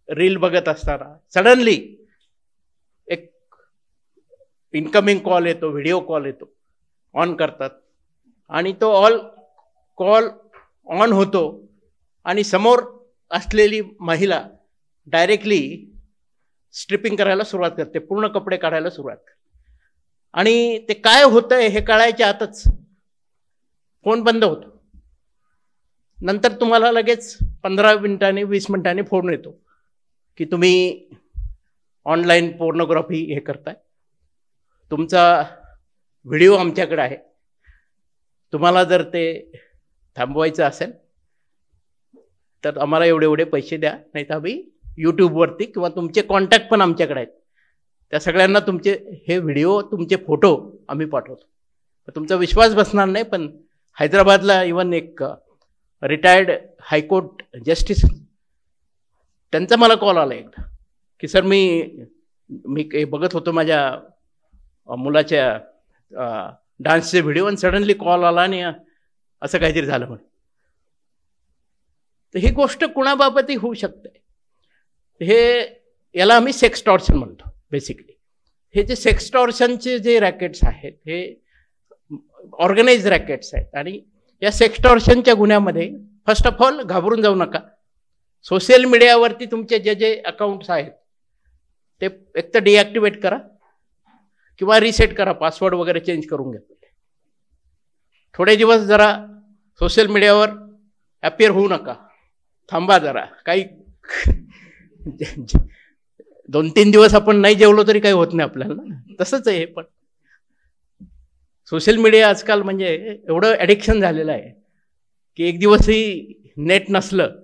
रील बघत असताना सडनली एक इनकमिंग कॉल येतो, व्हिडिओ कॉल येतो, ऑन करतात आणि तो कॉल ऑन होतो आणि समोर असलेली महिला डायरेक्टली स्ट्रिपिंग करायला सुरुवात करते, पूर्ण कपडे काढायला सुरुवात करते. आणि ते काय होतंय हे कळायच्या आतच फोन बंद होतो. नंतर तुम्हाला लगेच 15 मिनिटांनी 20 मिनिटांनी फोन येतो की तुम्ही ऑनलाईन पोर्नोग्राफी हे करताय. तुमचा व्हिडिओ आमच्याकडे आहे. तुम्हाला जर ते थांबवायचं असेल तर आम्हाला एवढे पैसे द्या, नाही तर आम्ही यूट्यूबवरती किंवा तुमचे कॉन्टॅक्ट पण आमच्याकडे आहेत, त्या सगळ्यांना तुमचे हे व्हिडिओ, तुमचे फोटो आम्ही पाठवतो. तुमचा विश्वास बसणार नाही, पण हैदराबादला इवन एक रिटायर्ड हायकोर्ट जस्टिस, त्यांचा मला कॉल आला एकदा की सर मी बघत होतो माझ्या मुलाच्या डान्सचे व्हिडिओ आणि सडनली कॉल आला आणि असं काहीतरी झालं म्हणून. तर ही गोष्ट कुणाबाबतही होऊ शकते. याला आम्ही सेक्सटॉर्शन म्हणतो बेसिकली. हे जे सेक्सटॉर्शनचे जे रॅकेट्स आहेत हे ऑर्गनाइज रॅकेट्स आहेत आणि या सेक्सटॉर्शनच्या गुन्ह्यामध्ये फर्स्ट ऑफ ऑल घाबरून जाऊ नका. सोशल मीडियावरती तुमचे जे अकाउंट्स आहेत ते एकतर डिॲक्टिवेट करा किंवा रिसेट करा, पासवर्ड वगैरे चेंज करून घ्या. थोडे दिवस जरा सोशल मीडियावर ॲपियर होऊ नका, थांबा जरा. काही 2-3 दिवस आपण नाही जेवलो तरी काही होत नाही आपल्याला, तसंच आहे हे पण. सोशल मीडिया आजकाल म्हणजे एवढं ॲडिक्शन झालेलं आहे की एक दिवसही नेट नसलं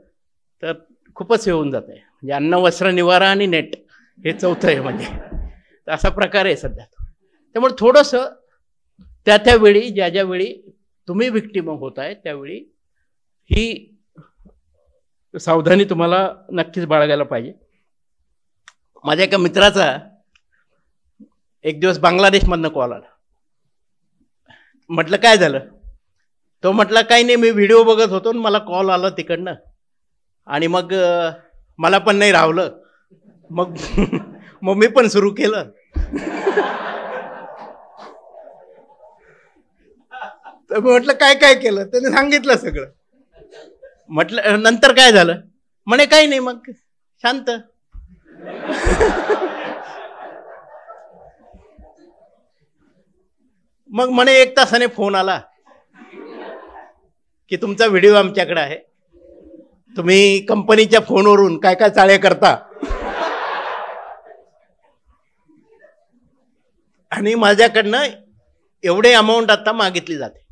तर खूपच हे होऊन जात आहे. म्हणजे अन्न, वस्त्र, निवारा आणि नेट हे चौथं आहे म्हणजे. तर असा प्रकार आहे सध्या. त्यामुळे थोडंसं त्यावेळी ज्या वेळी तुम्ही विक्टिम होत आहे त्यावेळी ही सावधानी तुम्हाला नक्कीच बाळगायला पाहिजे. माझ्या एका मित्राचा एक दिवस बांगलादेशमधनं कॉल आला. म्हटलं काय झालं? तो म्हटला काही नाही, मी व्हिडिओ बघत होतो आणि मला कॉल आला तिकडनं आणि मग मला पण नाही राहवलं, मग मी पण सुरू केलं. तर म्हटलं काय केलं? त्याने सांगितलं सगळं. म्हटलं नंतर काय झालं? म्हणे काही नाही, मग शांत. मग म्हणे 1 तासाने फोन आला की तुमचा व्हिडिओ आमच्याकडे आहे, तुम्ही कंपनीच्या फोनवरून काय काय चाळे करता आणि माझ्याकडनं एवढे अमाऊंट आता मागितली जाते.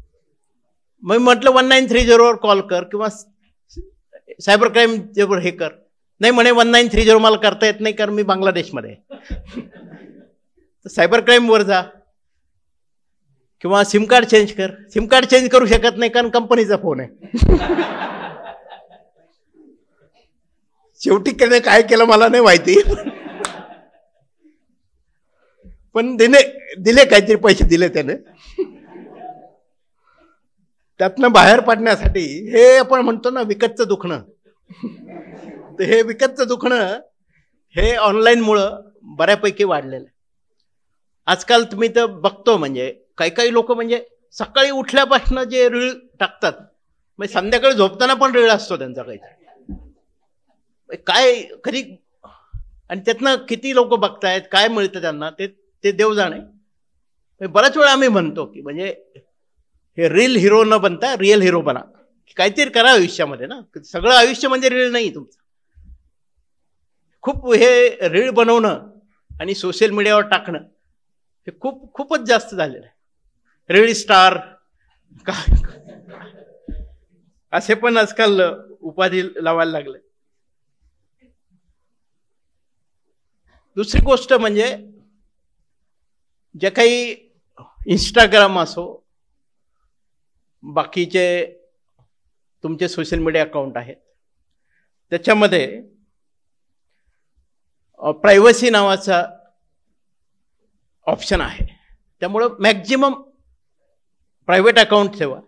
मग म्हटलं 1930 वर कॉल कर किंवा सायबर क्राईम हे कर. नाही म्हणे 1930 मला करता येत नाही कारण मी बांगलादेशमध्ये आहे. तर सायबर क्राईमवर जा किंवा सिम कार्ड चेंज कर. सिम कार्ड चेंज करू शकत नाही कारण कंपनीचा फोन आहे. शेवटी त्याने काय केलं मला नाही माहिती, पण दिले काहीतरी पैसे दिले त्याने. त्यातनं बाहेर पडण्यासाठी हे आपण म्हणतो ना विकतचं दुखणं, तर हे विकतचं दुखणं हे ऑनलाईनमुळं बऱ्यापैकी वाढलेलं आहे. आजकाल तुम्ही तर बघतो म्हणजे काही लोक म्हणजे सकाळी उठल्यापासून जे रीळ टाकतात, म्हणजे संध्याकाळी झोपताना पण रीळ असतो त्यांचा काहीतरी, काय कधी, आणि त्यातनं किती लोक बघतायत, काय मिळतं त्यांना ते देव जाणे. बऱ्याच वेळा आम्ही म्हणतो की म्हणजे हे रील हिरो न बनता रिअल हिरो बना, काहीतरी करा आयुष्यामध्ये ना. सगळं आयुष्य म्हणजे रील नाही तुमचं. खूप हे रील बनवणं आणि सोशल मीडियावर टाकणं हे खूपच जास्त झालेलं आहे. रील स्टार असे पण आजकाल उपाधी लावायला लागले. दुसरी गोष्ट म्हणजे जे काही इंस्टाग्राम असो, बाकीचे तुमचे सोशल मीडिया अकाउंट आहेत, त्याच्यामध्ये प्रायव्हसी नावाचा ऑप्शन आहे. त्यामुळं मॅक्झिमम प्रायव्हेट अकाउंट ठेवा.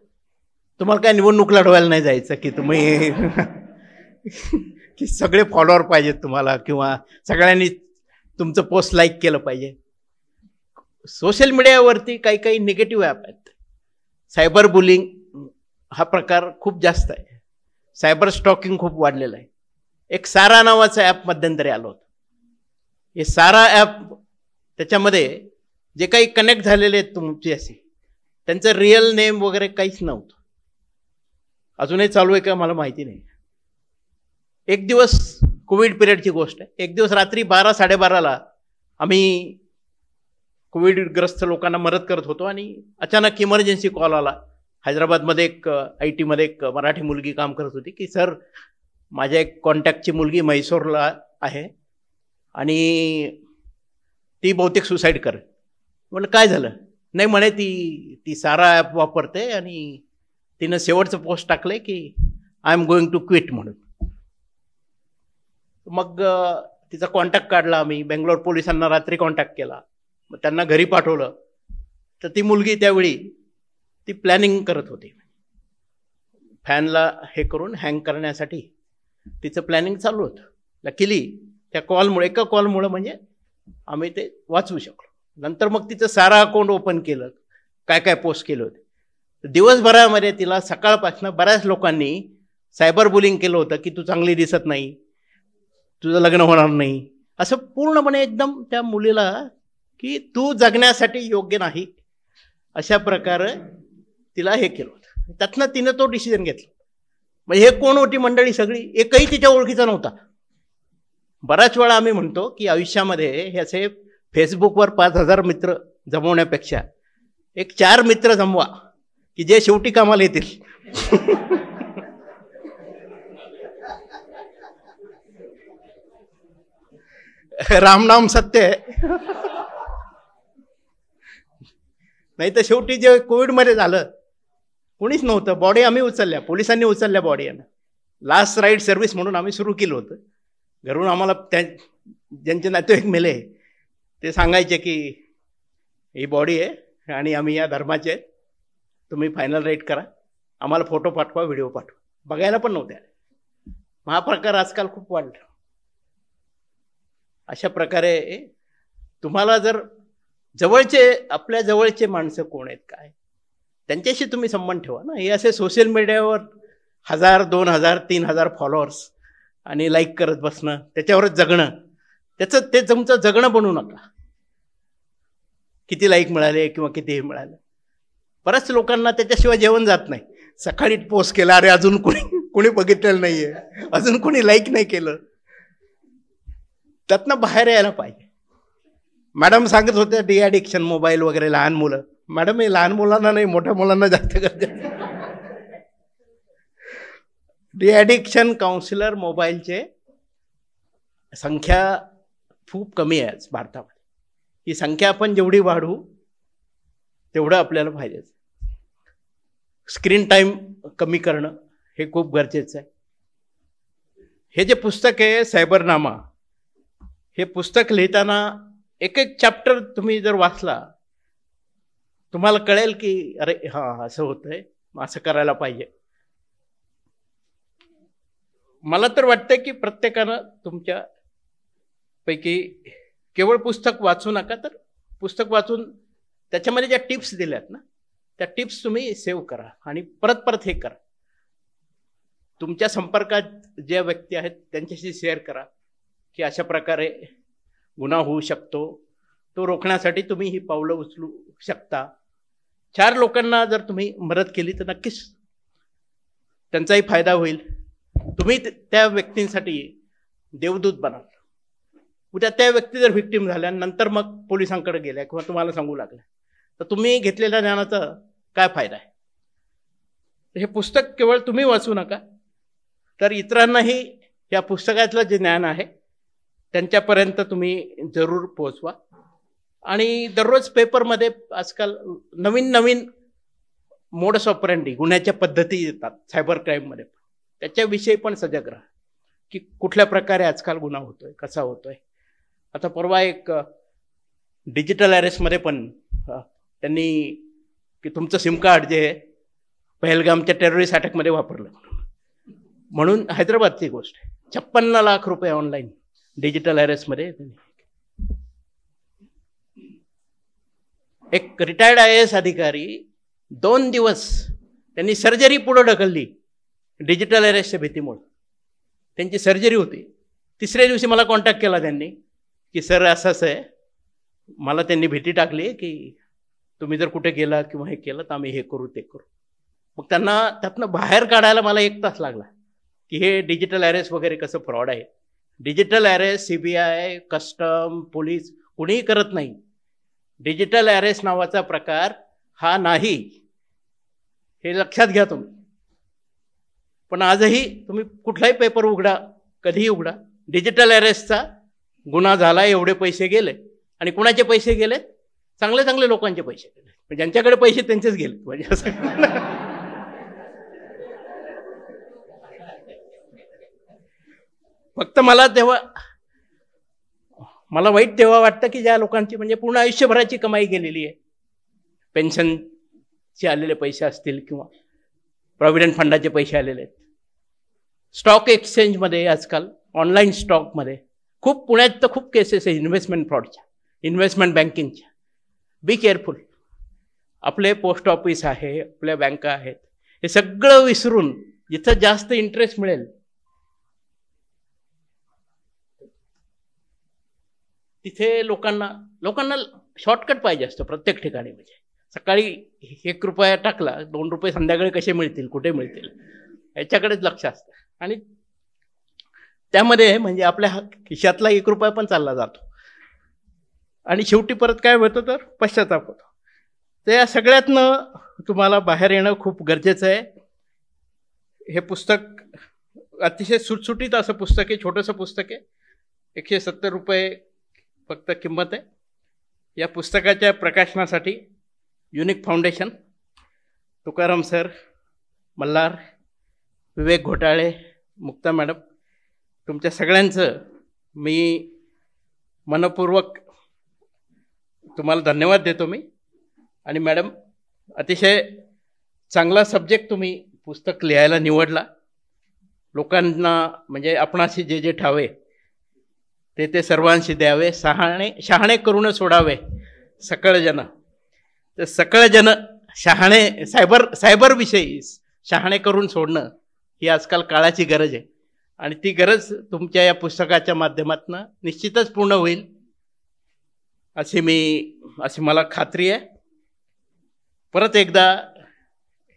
तुम्हाला काय निवडणूक लढवायला नाही जायचं की तुम्ही की सगळे फॉलोअर पाहिजेत तुम्हाला किंवा सगळ्यांनी तुमचं पोस्ट लाईक केलं पाहिजे. सोशल मीडियावरती काही निगेटिव्ह ॲप आहेत. सायबर बुलिंग हा प्रकार खूप जास्त आहे. सायबर स्टॉकिंग खूप वाढलेलं आहे. एक सारा नावाचं ॲप मध्यंतरी आलं होतं. हे सारा ॲप, त्याच्यामध्ये जे काही कनेक्ट झालेले आहेत तुमची असे, त्यांचं रिअल नेम वगैरे काहीच नव्हतं. अजूनही चालू आहे का मला माहिती नाही. एक दिवस कोविड पिरियडची गोष्ट आहे. एक दिवस रात्री 12-12:30ला आम्ही कोविडग्रस्त लोकांना मदत करत होतो आणि अचानक इमर्जन्सी कॉल आला. हैदराबादमध्ये एक IT मध्ये एक मराठी मुलगी काम करत होती की सर माझ्या एक कॉन्टॅक्टची मुलगी म्हैसूरला आहे आणि ती बहुतेक सुसाईड करेल. म्हटलं काय झालं? नाही म्हणे ती सारा ॲप वापरते आणि तिनं शेवटचं पोस्ट टाकलंय की I am going to quit म्हणून. मग तिचा कॉन्टॅक्ट काढला आम्ही. बेंगलोर पोलिसांना रात्री कॉन्टॅक्ट केला. मग त्यांना घरी पाठवलं. तर ती मुलगी त्यावेळी ती प्लॅनिंग करत होती. फॅनला हे करून हँग करण्यासाठी तिचं प्लॅनिंग चालू होतं. लकीली त्या कॉलमुळे, एका कॉलमुळे म्हणजे आम्ही ते वाचवू शकलो. नंतर मग तिचं सारा अकाउंट ओपन केलं, काय काय पोस्ट केले होते. दिवसभरामध्ये तिला सकाळपासून बऱ्याच लोकांनी सायबर बुलिंग केलं होतं की तू चांगली दिसत नाही, तुझं लग्न होणार नाही, असं पूर्णपणे एकदम त्या मुलीला की तू जगण्यासाठी योग्य नाही अशा प्रकारे तिला हे केलं होतं. त्यातनं तिनं तो डिसिजन घेतला. मग हे कोण होती मंडळी सगळी? एकही तिच्या ओळखीचा नव्हता. बऱ्याच वेळा आम्ही म्हणतो की आयुष्यामध्ये हे असे फेसबुकवर 5,000 मित्र जमवण्यापेक्षा एक 4 मित्र जमवा की जे शेवटी कामाला येतील. रामनाम सत्य आहे. नाही तर शेवटी जे कोविडमध्ये झालं कोणीच नव्हतं. बॉडी आम्ही उचलल्या, पोलिसांनी उचलल्या बॉडी. लास्ट राईड सर्व्हिस म्हणून आम्ही सुरू केलं होतं. घरून आम्हाला ज्यांचे नातेवाईक मेले ते सांगायचे की ही बॉडी आहे आणि आम्ही या धर्माचे आहेत, तुम्ही फायनल राईड करा, आम्हाला फोटो पाठवा, व्हिडिओ पाठवा. बघायला पण नव्हत्या. हा प्रकार आजकाल खूप वाढला. अशा प्रकारे तुम्हाला जर आपल्या जवळचे माणसं कोण आहेत काय त्यांच्याशी तुम्ही संबंध ठेवा ना. हे असे सोशल मीडियावर 1,000, 2,000, 3,000 फॉलोअर्स आणि लाईक करत बसणं, त्याच्यावरच जगणं, ते तुमचं जगणं बनवू नका. किती लाईक मिळाले किंवा किती हे मिळालं. बऱ्याच लोकांना त्याच्याशिवाय जेवण जात नाही. सकाळी पोस्ट केला, अरे अजून कोणी बघितलेलं नाहीये, अजून कोणी लाईक नाही केलं. त्यातनं बाहेर यायला पाहिजे. मॅडम सांगत होत्या डिॲडिक्शन, मोबाईल वगैरे, लहान मुलं. मॅडम हे लहान मुलांना नाही, मोठ्या मुलांना जास्त गरजेचं. डिॲडिक्शन काउन्सिलर मोबाईलचे संख्या खूप कमी आहे आज भारतामध्ये. ही संख्या आपण जेवढी वाढवू तेवढं आपल्याला पाहिजे. स्क्रीन टाईम कमी करणं हे खूप गरजेचं आहे. हे जे पुस्तक आहे सायबरनामा, हे पुस्तक लिहिताना एक एक चॅप्टर तुम्ही जर वाचला तुम्हाला कळेल की अरे हां असं होतंय, असं करायला पाहिजे. मला तर वाटतं की प्रत्येकानं तुमच्या पैकी केवळ पुस्तक वाचू नका, तर पुस्तक वाचून त्याच्यामध्ये ज्या टिप्स दिल्यात ना त्या टिप्स तुम्ही सेव्ह करा आणि परत परत हे करा. तुमच्या संपर्कात ज्या व्यक्ती आहेत त्यांच्याशी शेअर करा की अशा प्रकारे गुन्हा होऊ शकतो, तो रोखण्यासाठी तुम्ही ही पावलं उचलू शकता. 4 लोकांना जर तुम्ही मदत केली तर नक्कीच त्यांचाही फायदा होईल. तुम्ही त्या व्यक्तींसाठी देवदूत बनाल. उद्या त्या व्यक्ती जर व्हिक्टीम झाल्या नंतर मग पोलिसांकडे गेल्या किंवा तुम्हाला सांगू लागल्या तर तुम्ही घेतलेल्या ज्ञानाचा काय फायदा आहे. हे पुस्तक केवळ तुम्ही वाचू नका, तर इतरांनाही या पुस्तकातलं जे ज्ञान आहे त्यांच्यापर्यंत तुम्ही जरूर पोहोचवा. आणि दररोज पेपरमध्ये आजकाल नवीन नवीन मोडस ऑपरेंडी गुन्ह्याच्या पद्धती येतात सायबर क्राईममध्ये. त्याच्याविषयी पण सजग राहा की कुठल्या प्रकारे आजकाल गुन्हा होतोय, कसा होतोय. आता परवा एक डिजिटल अरेस्टमध्ये पण त्यांनी की तुमचं सिम कार्ड जे पहलगामच्या टेररिस्ट अटॅकमध्ये वापरलं म्हणून हैदराबादची गोष्ट आहे. 56 लाख रुपये ऑनलाईन डिजिटल अरेस्टमध्ये. एक रिटायर्ड IAS अधिकारी 2 दिवस त्यांनी सर्जरी पुढे ढकलली डिजिटल अरेस्टच्या भीतीमुळे. त्यांची सर्जरी होती. 3ऱ्या दिवशी मला कॉन्टॅक्ट केला त्यांनी की सर असं आहे, मला त्यांनी भीती टाकली की तुम्ही जर कुठे गेला किंवा हे केलं तर आम्ही हे करू ते करू. मग त्यांना त्यातनं बाहेर काढायला मला 1 तास लागला की हे डिजिटल अरेस्ट वगैरे कसं फ्रॉड आहे digital arrest CBI, custom, police कुणीही करत नाही. डिजिटल अरेस्ट नावाचा प्रकार हा नाही, हे लक्षात घ्या तुम्ही. पण आजही तुम्ही कुठलाही पेपर उघडा, कधीही उघडा, डिजिटल अरेस्टचा गुन्हा झाला, एवढे पैसे गेले. आणि कुणाचे पैसे गेले? चांगले चांगले लोकांचे पैसे गेले, ज्यांच्याकडे पैसे त्यांचेच गेले. म्हणजे असं फक्त मला वाईट तेव्हा वाटतं की ज्या लोकांची म्हणजे पूर्ण आयुष्यभराची कमाई गेलेली आहे, पेन्शनचे आलेले पैसे असतील किंवा प्रॉव्हिडंट फंडाचे पैसे आलेले आहेत. स्टॉक एक्सचेंजमध्ये आजकाल ऑनलाईन स्टॉकमध्ये खूप, पुण्यात तर खूप केसेस आहे इन्व्हेस्टमेंट फ्रॉडच्या, इन्व्हेस्टमेंट बँकिंगच्या. Be careful. आपले पोस्ट ऑफिस आहे, आपल्या बँका आहेत, हे सगळं विसरून जिथं जास्त इंटरेस्ट मिळेल तिथे लोकांना शॉर्टकट पाहिजे असतं प्रत्येक ठिकाणी. म्हणजे सकाळी 1 रुपया टाकला, 2 रुपये संध्याकाळी कसे मिळतील, कुठे मिळतील, याच्याकडेच लक्ष असतं. आणि त्यामध्ये म्हणजे आपल्या खिशातला 1 रुपया पण चालला जातो आणि शेवटी परत काय होतं तर पश्चाताप होतो. तर या सगळ्यातनं तुम्हाला बाहेर येणं खूप गरजेचं आहे. हे पुस्तक अतिशय सुटसुटीत असं पुस्तक आहे, छोटंसं पुस्तक आहे. 170 रुपये फक्त किंमत आहे. या पुस्तकाच्या प्रकाशनासाठी unique foundation, Tukaram sir, Malhar, Vivek Ghotale, Mukta madam, तुमच्या सगळ्यांचं मी मनपूर्वक तुम्हाला धन्यवाद देतो मी. आणि मॅडम, अतिशय चांगला सब्जेक्ट तुम्ही पुस्तक लिहायला निवडला. लोकांना म्हणजे आपणाशी जे जे ठावे ते सर्वांशी द्यावे, शहाणे करून सोडावे सकळ जन. तर सकळ जन शहाणे सायबरविषयी शहाणे करून सोडणं ही आजकाल काळाची गरज आहे. आणि ती गरज तुमच्या या पुस्तकाच्या माध्यमातून निश्चितच पूर्ण होईल अशी मला खात्री आहे. परत एकदा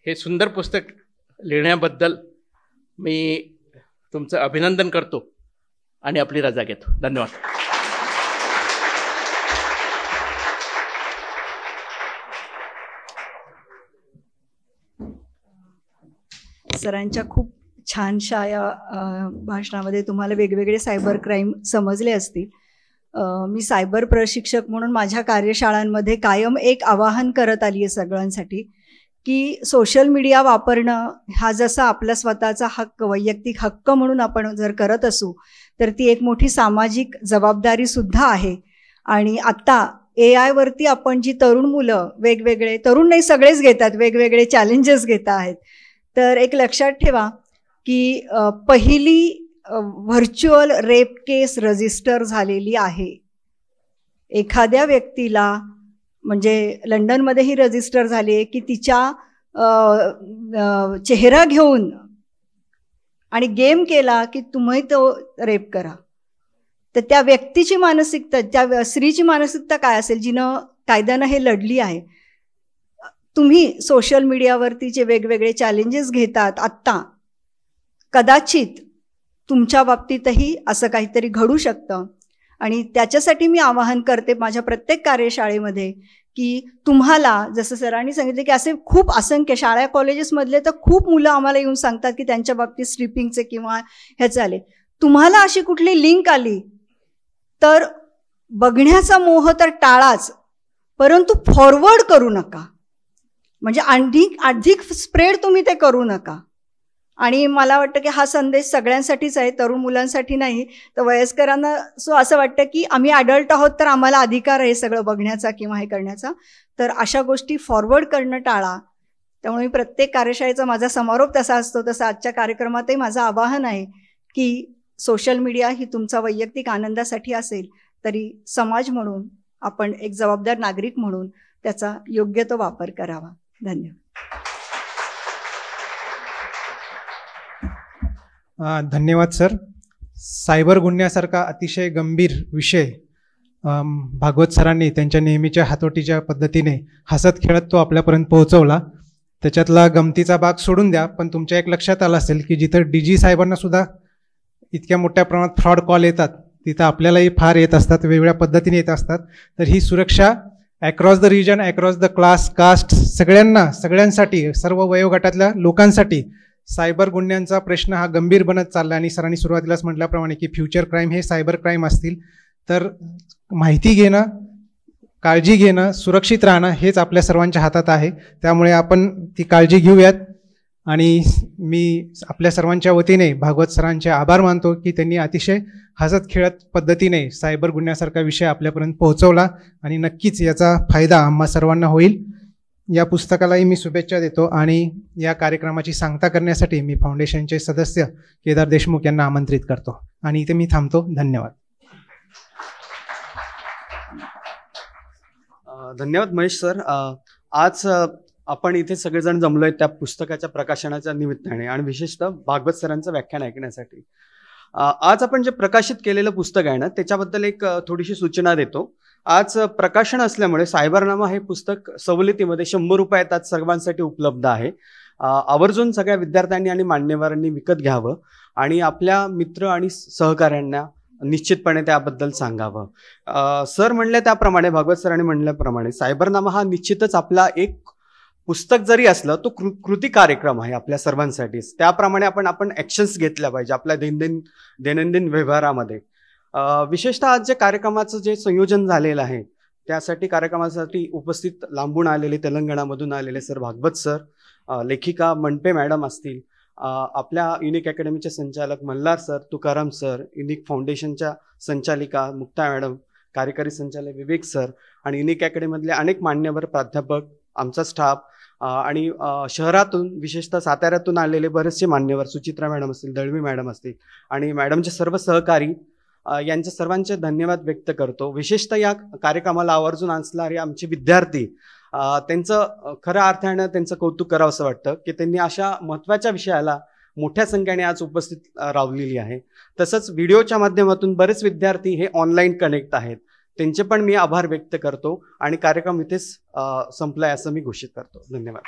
हे सुंदर पुस्तक लिहिण्याबद्दल मी तुमचं अभिनंदन करतो आणि आपली रजा घेतो. धन्यवाद. सरांच्या खूप छानशा या भाषणामध्ये तुम्हाला वेगवेगळे सायबर क्राईम समजले असतील. मी सायबर प्रशिक्षक म्हणून माझ्या कार्यशाळांमध्ये कायम एक आवाहन करत आली आहे सगळ्यांसाठी की सोशल मीडिया वापरणं हा जसा आपला स्वतःचा हक्क, वैयक्तिक हक्क म्हणून आपण जर करत असू तर ती एक मोठी सामाजिक जबाबदारी सुद्धा आहे. आणि आत्ता AI वरती आपण जी तरुण मुलं वेगवेगळे, तरुण नाही सगळेच घेतात, वेगवेगळे चॅलेंजेस घेत आहेत. तर एक लक्षात ठेवा की पहिली व्हर्च्युअल रेप केस रजिस्टर झालेली आहे. एखाद्या व्यक्तीला म्हणजे लंडनमध्येही रजिस्टर झाली आहे की तिच्या चेहरा घेऊन आणि गेम केला की तुम्ही तो रेप करा. तर त्या व्यक्तीची मानसिकता, त्या स्त्रीची मानसिकता काय असेल जिनं कायद्यानं हे लढली आहे. तुम्ही सोशल मीडियावरती जे वेगवेगळे चॅलेंजेस घेतात आत्ता, कदाचित तुमच्या बाबतीतही असं काहीतरी घडू शकतं. आणि त्याच्यासाठी मी आवाहन करते माझ्या प्रत्येक कार्यशाळेमध्ये की तुम्हाला, जसं सरांनी सांगितलं की असे खूप असंख्य शाळा कॉलेजेसमधले तर खूप मुलं आम्हाला येऊन सांगतात की त्यांच्या बाबतीत स्ट्रिपिंगचे किंवा ह्याचे आले. तुम्हाला अशी कुठली लिंक आली तर बघण्याचा मोह तर टाळाच, परंतु फॉरवर्ड करू नका. म्हणजे अधिक स्प्रेड तुम्ही ते करू नका. आणि मला वाटतं की हा संदेश सगळ्यांसाठीच आहे, तरुण मुलांसाठी नाही. तर वयस्करांना असं वाटतं की आम्ही अडल्ट आहोत तर आम्हाला अधिकार आहे सगळं बघण्याचा किंवा हे करण्याचा. तर अशा गोष्टी फॉरवर्ड करणं टाळा. त्यामुळे मी प्रत्येक कार्यशाळेचा माझा समारोप तसा असतो, तसं आजच्या कार्यक्रमातही माझं आवाहन आहे की सोशल मीडिया ही तुमचा वैयक्तिक आनंदासाठी असेल तरी समाज म्हणून आपण एक जबाबदार नागरिक म्हणून त्याचा योग्य तो वापर करावा. धन्यवाद. धन्यवाद सर. सायबर गुन्ह्यासारखा अतिशय गंभीर विषय भागवत सरांनी त्यांच्या नेहमीच्या हातोटीच्या पद्धतीने हसत खेळत तो आपल्यापर्यंत पोहोचवला. त्याच्यातला गमतीचा भाग सोडून द्या, पण तुमच्या एक लक्षात आलं असेल की जिथं DG साहेबांना सुद्धा इतक्या मोठ्या प्रमाणात फ्रॉड कॉल येतात, तिथं आपल्यालाही फार येत असतात, वेगवेगळ्या पद्धतीने येत असतात. तर ही सुरक्षा across the region, across the class, caste, सगळ्यांसाठी, सर्व वयोगटातल्या लोकांसाठी सायबर गुन्ह्यांचा प्रश्न हा गंभीर बनत चालला. आणि सरांनी सुरुवातीलाच म्हटल्याप्रमाणे की फ्युचर क्राईम हे सायबर क्राईम असतील. तर माहिती घेणं, काळजी घेणं, सुरक्षित राहणं हेच आपल्या सर्वांच्या हातात आहे. त्यामुळे आपण ती काळजी घेऊयात. आणि मी आपल्या सर्वांच्या वतीने भागवत सरांचे आभार मानतो की त्यांनी अतिशय हसत खेळत पद्धतीने सायबर गुन्ह्यासारखा विषय आपल्यापर्यंत पोहोचवला आणि नक्कीच याचा फायदा आम्हा सर्वांना होईल. या पुस्तकालाही मी शुभेच्छा देतो आणि या कार्यक्रमाची सांगता करण्यासाठी मी फाउंडेशनचे सदस्य केदार देशमुख यांना आमंत्रित करतो आणि इथे मी थांबतो. धन्यवाद. धन्यवाद महेश सर. आज आपण इथे सगळेजण जमलोय त्या पुस्तकाच्या प्रकाशनाच्या निमित्ताने आणि विशेषतः भागवत सरांचं व्याख्यान ऐकण्यासाठी. आज आपण जे प्रकाशित केलेलं पुस्तक आहे ना, त्याच्याबद्दल एक थोडीशी सूचना देतो. आज प्रकाशन असल्यामुळे सायबरनामा हे पुस्तक सवलतीमध्ये 100 रुपयात आज सर्वांसाठी उपलब्ध आहे. आवर्जून सगळ्या विद्यार्थ्यांनी आणि मान्यवरांनी विकत घ्यावं आणि आपल्या मित्र आणि सहकाऱ्यांना निश्चितपणे त्याबद्दल सांगावं. सर म्हणले त्याप्रमाणे, भागवत सरांनी म्हणल्याप्रमाणे सायबरनामा हा निश्चितच आपला एक पुस्तक जरी असलं तो कृती कार्यक्रम आहे आपल्या सर्वांसाठीच. त्याप्रमाणे आपण ॲक्शन्स घेतल्या पाहिजे आपल्या दैनंदिन व्यवहारामध्ये. विशेषतः आज जे कार्यक्रमाचं जे संयोजन झालेलं आहे त्यासाठी कार्यक्रमासाठी उपस्थित लांबून आलेले, तेलंगणामधून आलेले सर भागवत सर, लेखिका मनपे मॅडम असतील, आपल्या युनिक अकॅडमीचे संचालक Malhar sir, Tukaram sir, unique फाउंडेशनच्या संचालिका मुक्ता मॅडम, कार्यकारी संचालक विवेक सर आणि युनिक अकॅडमीमधले अनेक मान्यवर प्राध्यापक, आमचा स्टाफ आणि शहरातून विशेषतः साताऱ्यातून आलेले बरेचसे मान्यवर, सुचित्रा मॅडम असतील, दळवी मॅडम असतील आणि मॅडमचे सर्व सहकारी, यांच्या सर्वांचे धन्यवाद व्यक्त करतो. विशेषतः या कार्यक्रमाला आवर्जून असणारे आमचे विद्यार्थी, त्यांचं खऱ्या अर्थानं त्यांचं कौतुक करावं असं वाटतं की त्यांनी अशा महत्त्वाच्या विषयाला मोठ्या संख्येने आज उपस्थित राहिलेली आहे. तसंच व्हिडिओच्या माध्यमातून बरेच विद्यार्थी हे ऑनलाईन कनेक्ट आहेत, त्यांचे पण मी आभार व्यक्त करतो आणि कार्यक्रम इथेच संपलाय असं मी घोषित करतो. धन्यवाद.